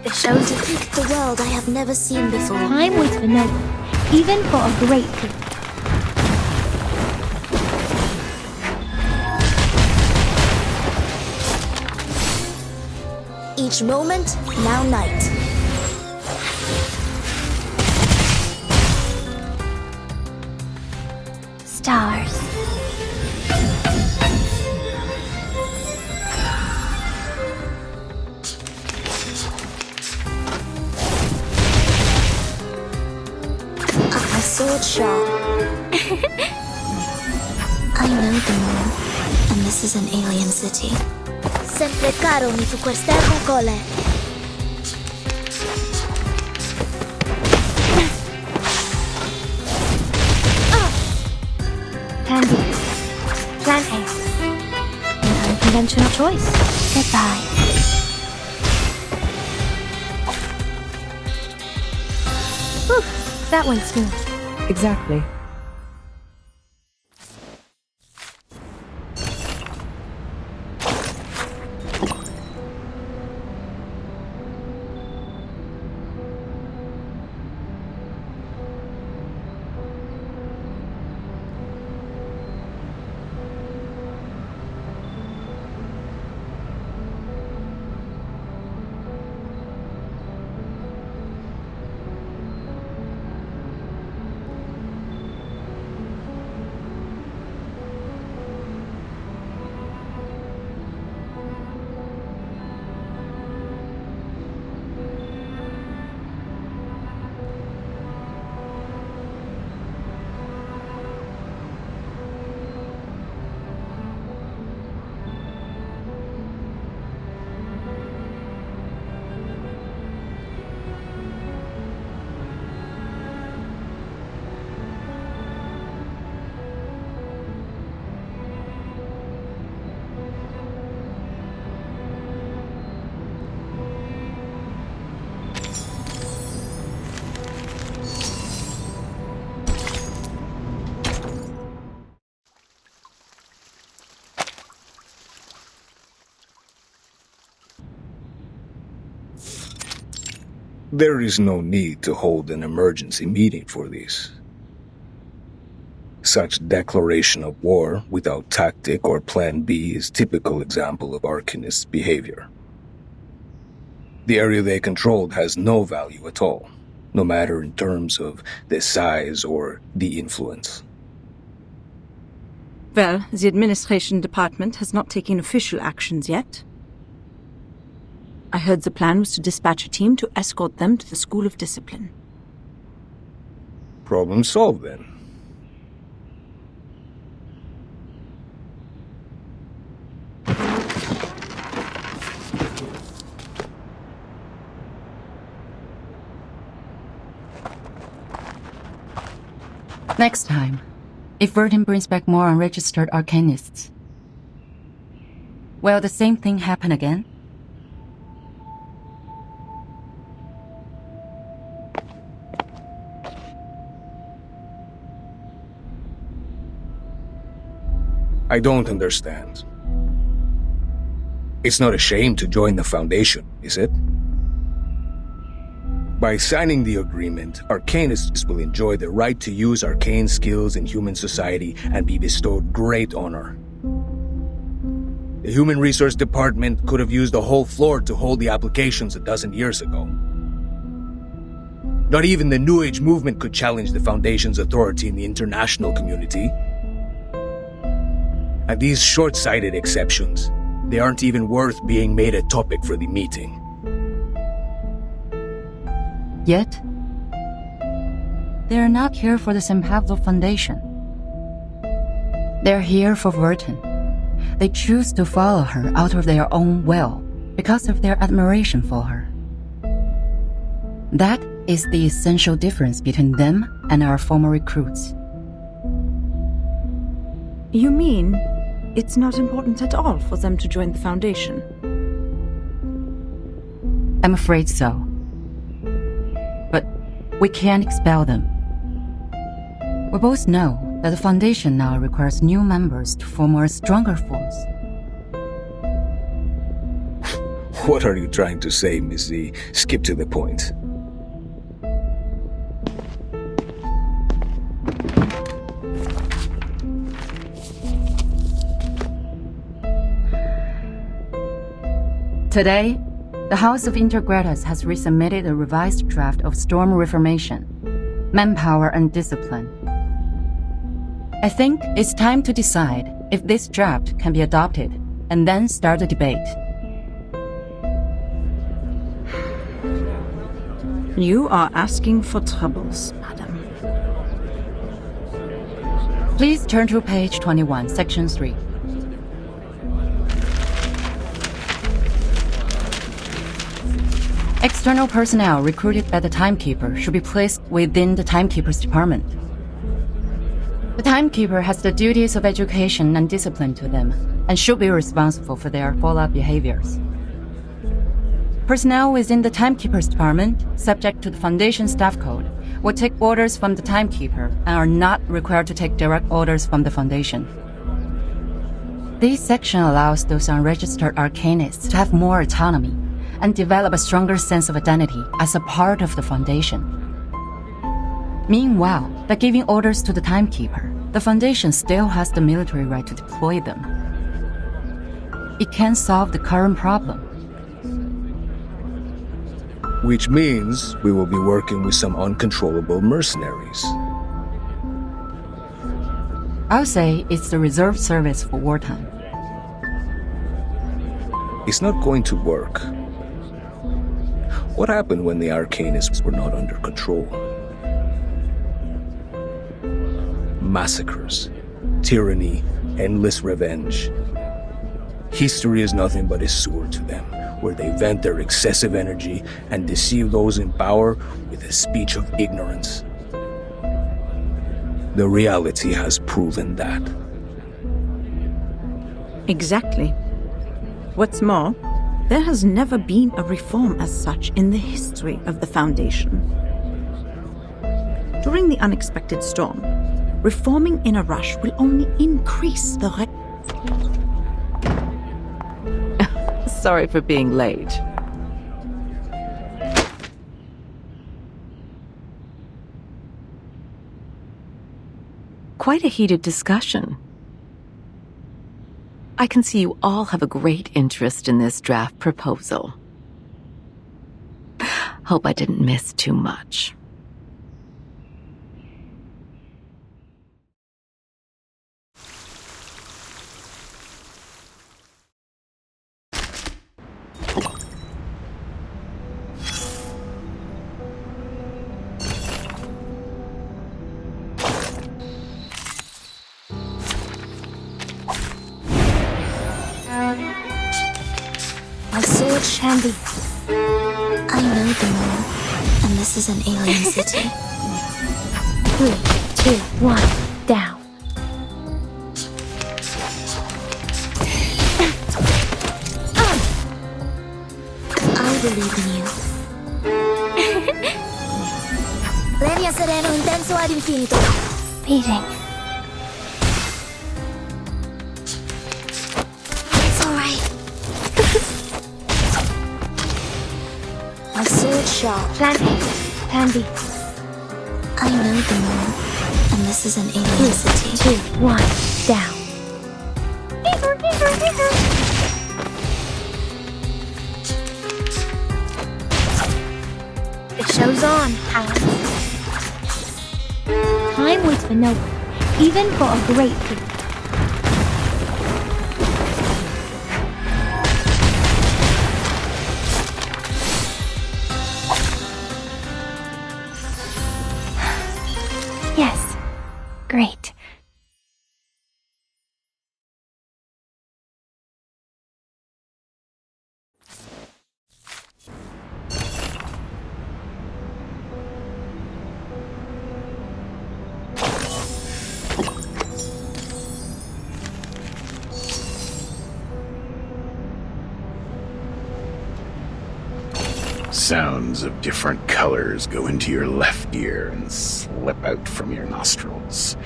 It shows a peek at the world I have never seen before. Time waits for no one, even for a great king. Each moment, now night. Stars. A sword sharp. I know the moon, and this is an alien city. Sempre caro mi fu quest'erbo cole. Candy. Plan A. An unconventional choice. Goodbye. Whew, that went smooth. Exactly. There is no need to hold an emergency meeting for these. Such declaration of war without tactic or plan B is typical example of Arcanists' behavior. The area they controlled has no value at all, no matter in terms of the size or the influence. Well, the administration department has not taken official actions yet. I heard the plan was to dispatch a team to escort them to the School of Discipline. Problem solved then. Next time, if Verdun brings back more unregistered Arcanists, will the same thing happen again? I don't understand. It's not a shame to join the Foundation, is it? By signing the agreement, Arcanists will enjoy the right to use arcane skills in human society and be bestowed great honor. The Human Resource Department could have used the whole floor to hold the applications a dozen years ago. Not even the New Age movement could challenge the Foundation's authority in the international community. And these short-sighted exceptions, they aren't even worth being made a topic for the meeting. Yet, they're not here for the St. Pablo Foundation. They're here for Verton. They choose to follow her out of their own will because of their admiration for her. That is the essential difference between them and our former recruits. You mean it's not important at all for them to join the Foundation? I'm afraid so. But we can't expel them. We both know that the Foundation now requires new members to form a stronger force. What are you trying to say, Miss Z? Skip to the point. Today, the House of Intergratus has resubmitted a revised draft of Storm Reformation, Manpower and Discipline. I think it's time to decide if this draft can be adopted and then start a debate. You are asking for troubles, madam. Please turn to page 21, section 3. External personnel recruited by the Timekeeper should be placed within the Timekeeper's department. The Timekeeper has the duties of education and discipline to them, and should be responsible for their follow-up behaviors. Personnel within the Timekeeper's department, subject to the Foundation Staff Code, will take orders from the Timekeeper and are not required to take direct orders from the Foundation. This section allows those unregistered Arcanists to have more autonomy and develop a stronger sense of identity as a part of the Foundation. Meanwhile, by giving orders to the Timekeeper, the Foundation still has the military right to deploy them. It can solve the current problem. Which means we will be working with some uncontrollable mercenaries. I'll say it's the reserve service for wartime. It's not going to work. What happened when the Arcanists were not under control? Massacres, tyranny, endless revenge. History is nothing but a sewer to them, where they vent their excessive energy and deceive those in power with a speech of ignorance. The reality has proven that. Exactly. What's more, there has never been a reform as such in the history of the Foundation. During the unexpected storm, reforming in a rush will only increase the Sorry for being late. Quite a heated discussion. I can see you all have a great interest in this draft proposal. Hope I didn't miss too much. My sword Shandy. I know the moon, and this is an alien city. 3, 2, 1, down. I believe in you. Leria sereno intenso ad infinito. Beating. sharp. Plan A. Plan B. I know the moon, and this is an alien city. 2, 1, down. The show's on, Hans. Time waits for no one, even for a great king. Yes. Great. Sounds of different colors go into your left ear and slip out from your nostrils,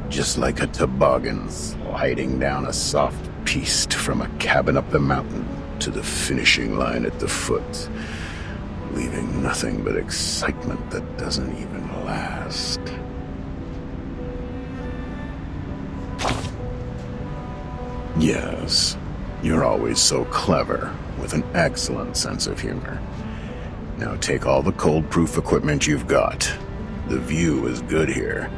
just like a toboggan sliding down a soft piste from a cabin up the mountain to the finishing line at the foot, leaving nothing but excitement that doesn't even last. Yes, you're always so clever, with an excellent sense of humor. Now take all the cold-proof equipment you've got. The view is good here,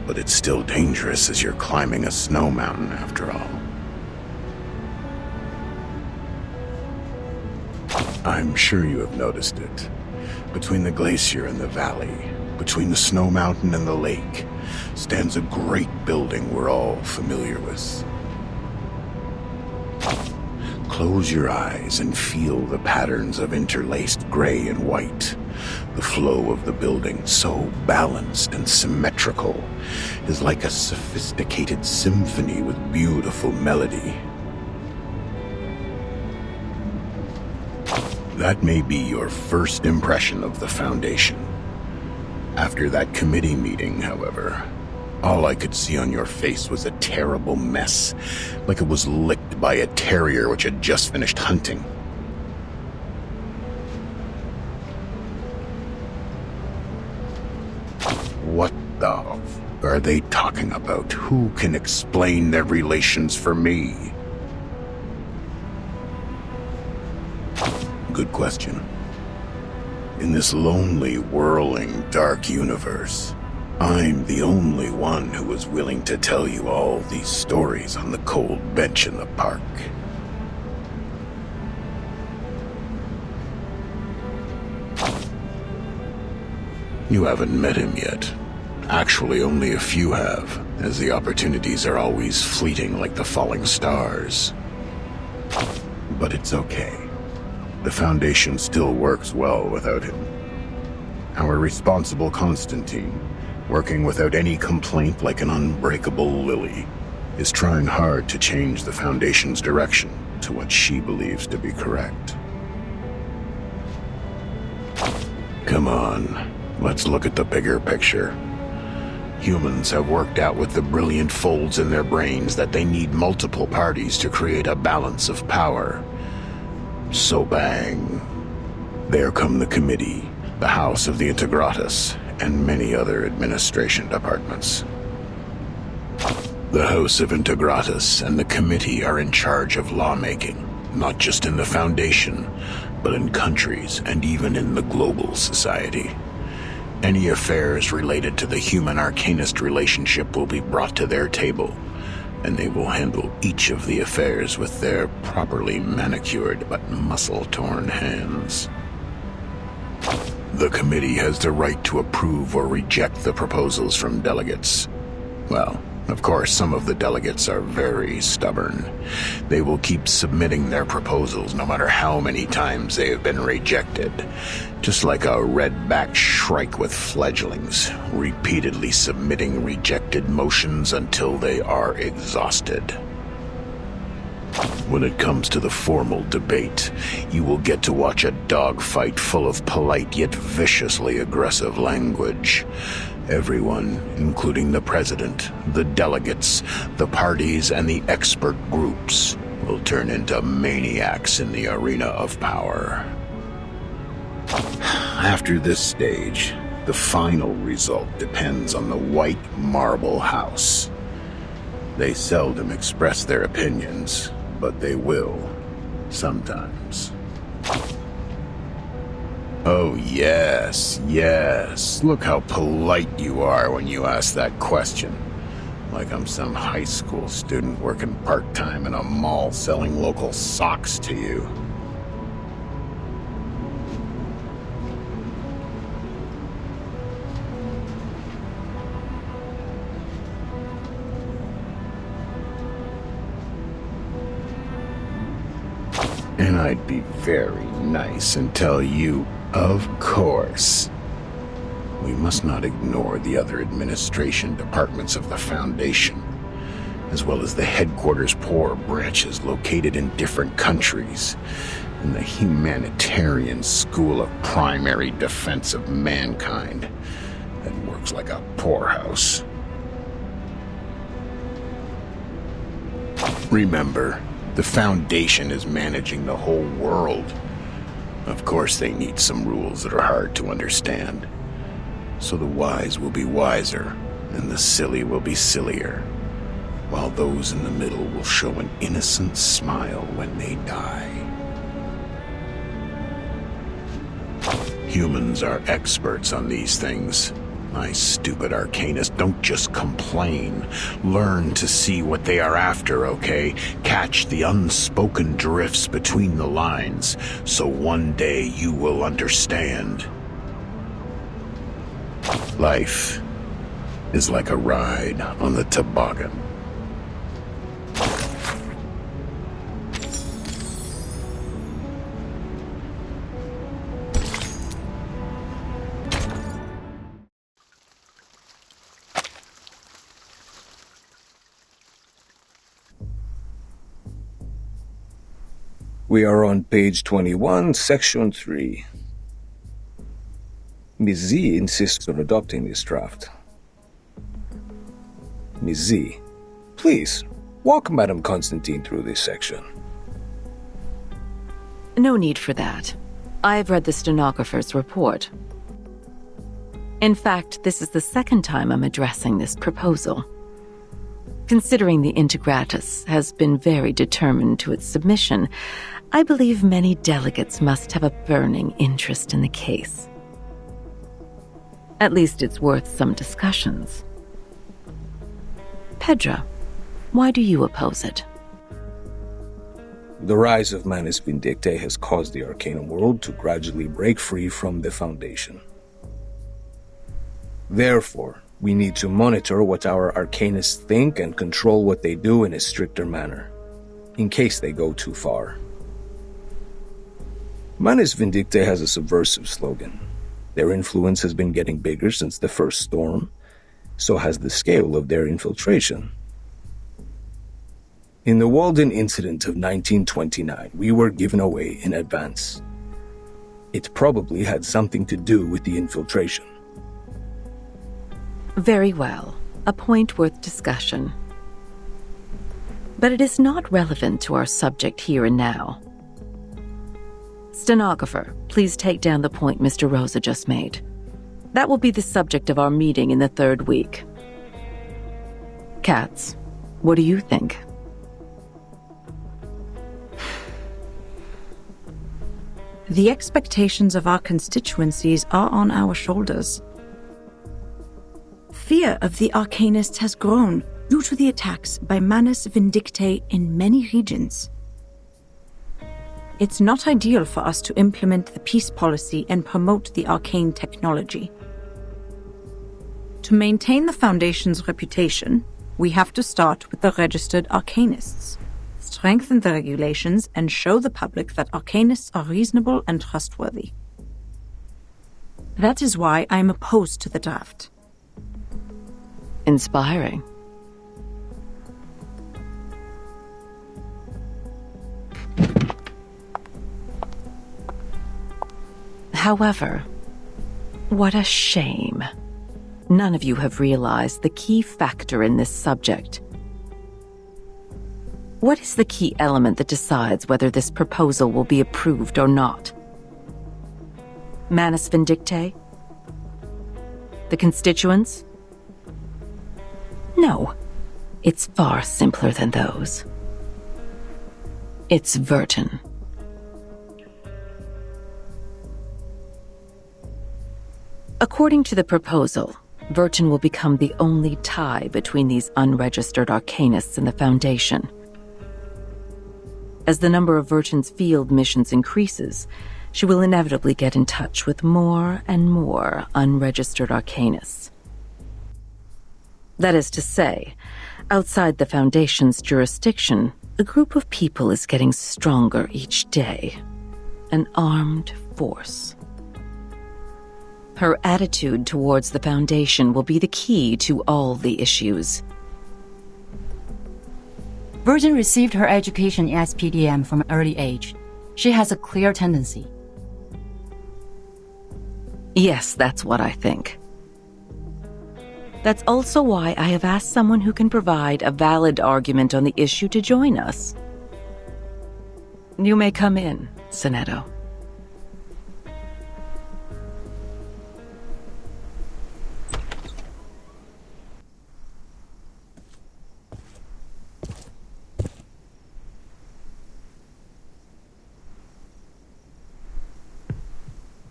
but it's still dangerous as you're climbing a snow mountain after all. I'm sure you have noticed it. Between the glacier and the valley, between the snow mountain and the lake, stands a great building we're all familiar with. Close your eyes and feel the patterns of interlaced gray and white. The flow of the building, so balanced and symmetrical, is like a sophisticated symphony with beautiful melody. That may be your first impression of the Foundation. After that committee meeting, however, all I could see on your face was a terrible mess, like it was licked by a terrier which had just finished hunting. What the f are they talking about? Who can explain their relations for me? Good question. In this lonely, whirling, dark universe, I'm the only one who was willing to tell you all these stories on the cold bench in the park. You haven't met him yet. Actually, only a few have, as the opportunities are always fleeting like the falling stars. But it's okay. The Foundation still works well without him. Our responsible Constantine, working without any complaint like an unbreakable lily, is trying hard to change the Foundation's direction to what she believes to be correct. Come on, let's look at the bigger picture. Humans have worked out with the brilliant folds in their brains that they need multiple parties to create a balance of power. So bang, there come the committee, the House of the Integratus, and many other administration departments. The House of Integratus and the committee are in charge of lawmaking, not just in the Foundation, but in countries and even in the global society. Any affairs related to the human-arcanist relationship will be brought to their table, and they will handle each of the affairs with their properly manicured but muscle-torn hands. The committee has the right to approve or reject the proposals from delegates. Well, of course, some of the delegates are very stubborn. They will keep submitting their proposals no matter how many times they have been rejected, just like a red-backed shrike with fledglings, repeatedly submitting rejected motions until they are exhausted. When it comes to the formal debate, you will get to watch a dogfight full of polite yet viciously aggressive language. Everyone, including the president, the delegates, the parties, and the expert groups, will turn into maniacs in the arena of power. After this stage, the final result depends on the White Marble House. They seldom express their opinions, but they will, sometimes. Oh, yes, yes. Look how polite you are when you ask that question. Like I'm some high school student working part-time in a mall selling local socks to you. And I'd be very nice and tell you, of course. We must not ignore the other administration departments of the Foundation, as well as the headquarters poor branches located in different countries, and the Humanitarian School of Primary Defense of Mankind that works like a poorhouse. Remember, the Foundation is managing the whole world. Of course, they need some rules that are hard to understand. So the wise will be wiser, and the silly will be sillier, while those in the middle will show an innocent smile when they die. Humans are experts on these things. My stupid arcanists don't just complain. Learn to see what they are after, okay? Catch the unspoken drifts between the lines, so one day you will understand. Life is like a ride on the toboggan. We are on page 21, section 3. Ms. Z insists on adopting this draft. Ms. Z, please, walk Madame Constantine through this section. No need for that. I've read the stenographer's report. In fact, this is the second time I'm addressing this proposal. Considering the Integratus has been very determined to its submission, I believe many delegates must have a burning interest in the case. At least it's worth some discussions. Pedro, why do you oppose it? The rise of Manus Vindictae has caused the Arcanum world to gradually break free from the Foundation. Therefore, we need to monitor what our Arcanists think and control what they do in a stricter manner, in case they go too far. Manus Vindictae has a subversive slogan. Their influence has been getting bigger since the first storm, so has the scale of their infiltration. In the Walden incident of 1929, we were given away in advance. It probably had something to do with the infiltration. Very well. A point worth discussion. But it is not relevant to our subject here and now. Stenographer, please take down the point Mr. Rosa just made. That will be the subject of our meeting in the 3rd week. Katz, what do you think? The expectations of our constituencies are on our shoulders. Fear of the Arcanists has grown due to the attacks by Manus Vindictae in many regions. It's not ideal for us to implement the peace policy and promote the arcane technology. To maintain the Foundation's reputation, we have to start with the registered Arcanists, strengthen the regulations, and show the public that Arcanists are reasonable and trustworthy. That is why I am opposed to the draft. Inspiring. However, what a shame. None of you have realized the key factor in this subject. What is the key element that decides whether this proposal will be approved or not? Manus Vindictae? The constituents? No, it's far simpler than those. It's Vertin. According to the proposal, Vertin will become the only tie between these unregistered arcanists and the Foundation. As the number of Vertin's field missions increases, she will inevitably get in touch with more and more unregistered arcanists. That is to say, outside the Foundation's jurisdiction, a group of people is getting stronger each day. An armed force. Her attitude towards the Foundation will be the key to all the issues. Virgin received her education in SPDM from an early age. She has a clear tendency. Yes, that's what I think. That's also why I have asked someone who can provide a valid argument on the issue to join us. You may come in, Sonetto.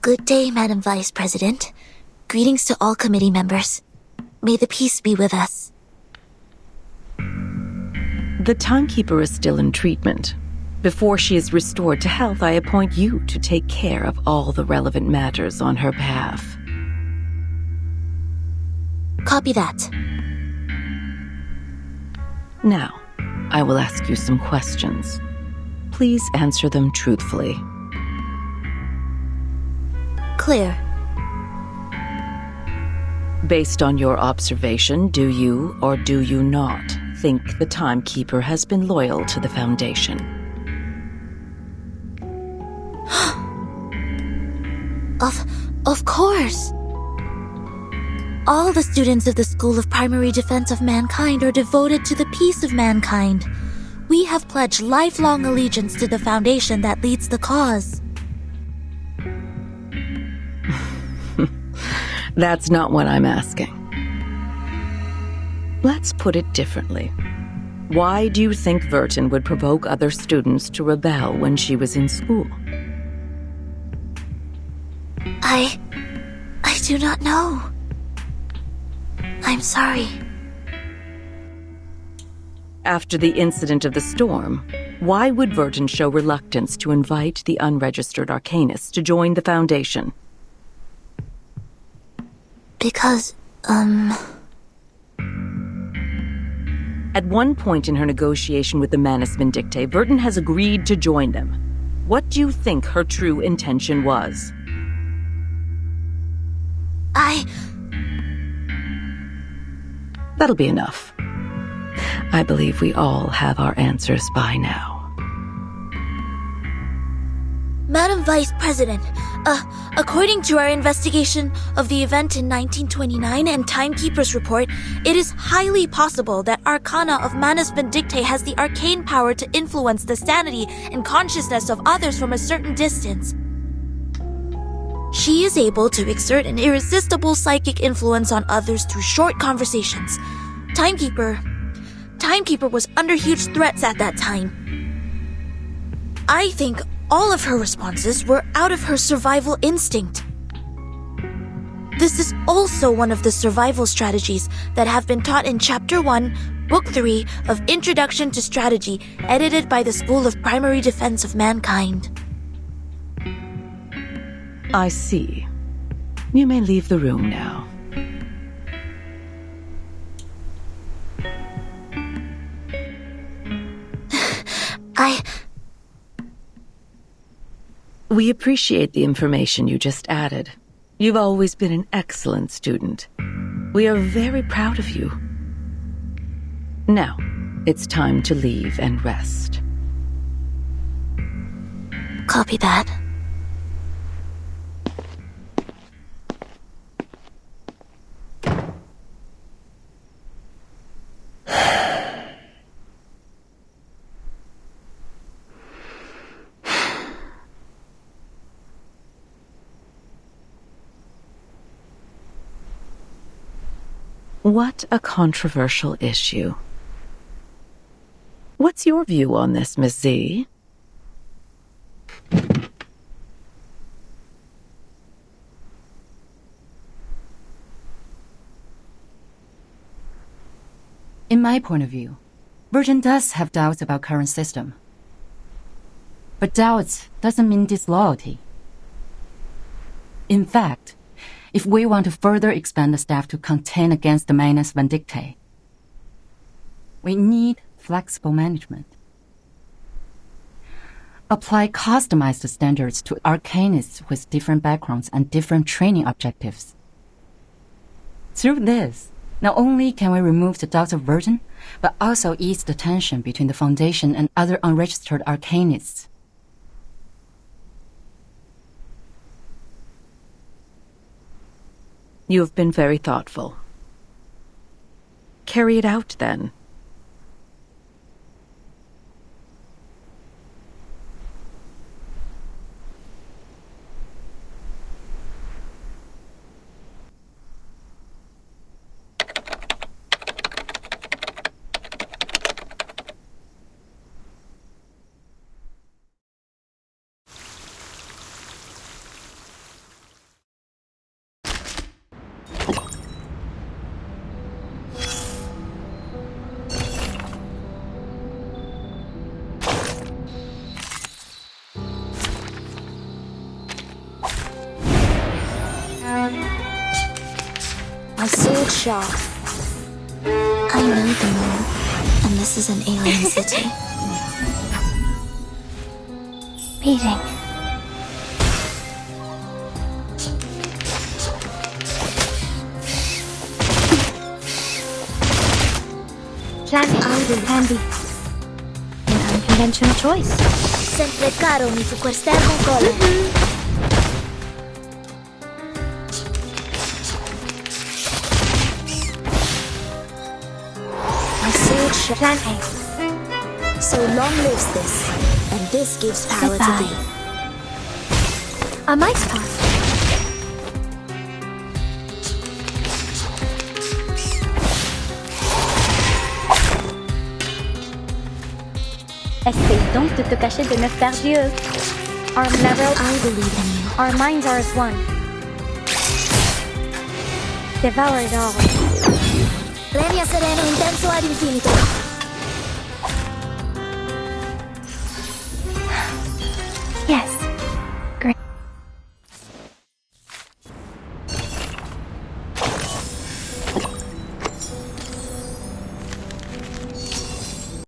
Good day, Madam Vice President. Greetings to all committee members. May the peace be with us. The timekeeper is still in treatment. Before she is restored to health, I appoint you to take care of all the relevant matters on her behalf. Copy that. Now, I will ask you some questions. Please answer them truthfully. Clear. Based on your observation, do you or do you not think the timekeeper has been loyal to the Foundation? Of course. All the students of the School of Primary Defense of Mankind are devoted to the peace of mankind. We have pledged lifelong allegiance to the Foundation that leads the cause. That's not what I'm asking. Let's put it differently. Why do you think Vertin would provoke other students to rebel when she was in school? I do not know. I'm sorry. After the incident of the storm, why would Vertin show reluctance to invite the unregistered arcanists to join the Foundation? Because, At one point in her negotiation with the Manus Vindictae, Vertin has agreed to join them. What do you think her true intention was? That'll be enough. I believe we all have our answers by now. Madam Vice President, according to our investigation of the event in 1929 and Timekeeper's report, it is highly possible that Arcana of Manus Vindictae has the arcane power to influence the sanity and consciousness of others from a certain distance. She is able to exert an irresistible psychic influence on others through short conversations. Timekeeper was under huge threats at that time. I think all of her responses were out of her survival instinct. This is also one of the survival strategies that have been taught in Chapter 1, Book 3 of Introduction to Strategy, edited by the School of Primary Defense of Mankind. I see. You may leave the room now. We appreciate the information you just added. You've always been an excellent student. We are very proud of you. Now, it's time to leave and rest. Copy that. What a controversial issue. What's your view on this, Miss Z? In my point of view, Virgin does have doubts about current system. But doubts doesn't mean disloyalty. In fact, if we want to further expand the staff to contend against the Manus Vindictae, we need flexible management. Apply customized standards to arcanists with different backgrounds and different training objectives. Through this, not only can we remove the doubts of Virgin, but also ease the tension between the Foundation and other unregistered arcanists. You have been very thoughtful. Carry it out, then. My sword sharp. I know the moon, and this is an alien city. Meeting. Handy. An unconventional choice. Sempre caro mi super servo cole. Plan A. So long lives this, and this gives power to thee. A mice path. Essaye donc de te cacher de neuf faire Dieu. Our level, I believe in you. Our minds are as one. Devour it all. Premia sereno intenso ad infinito.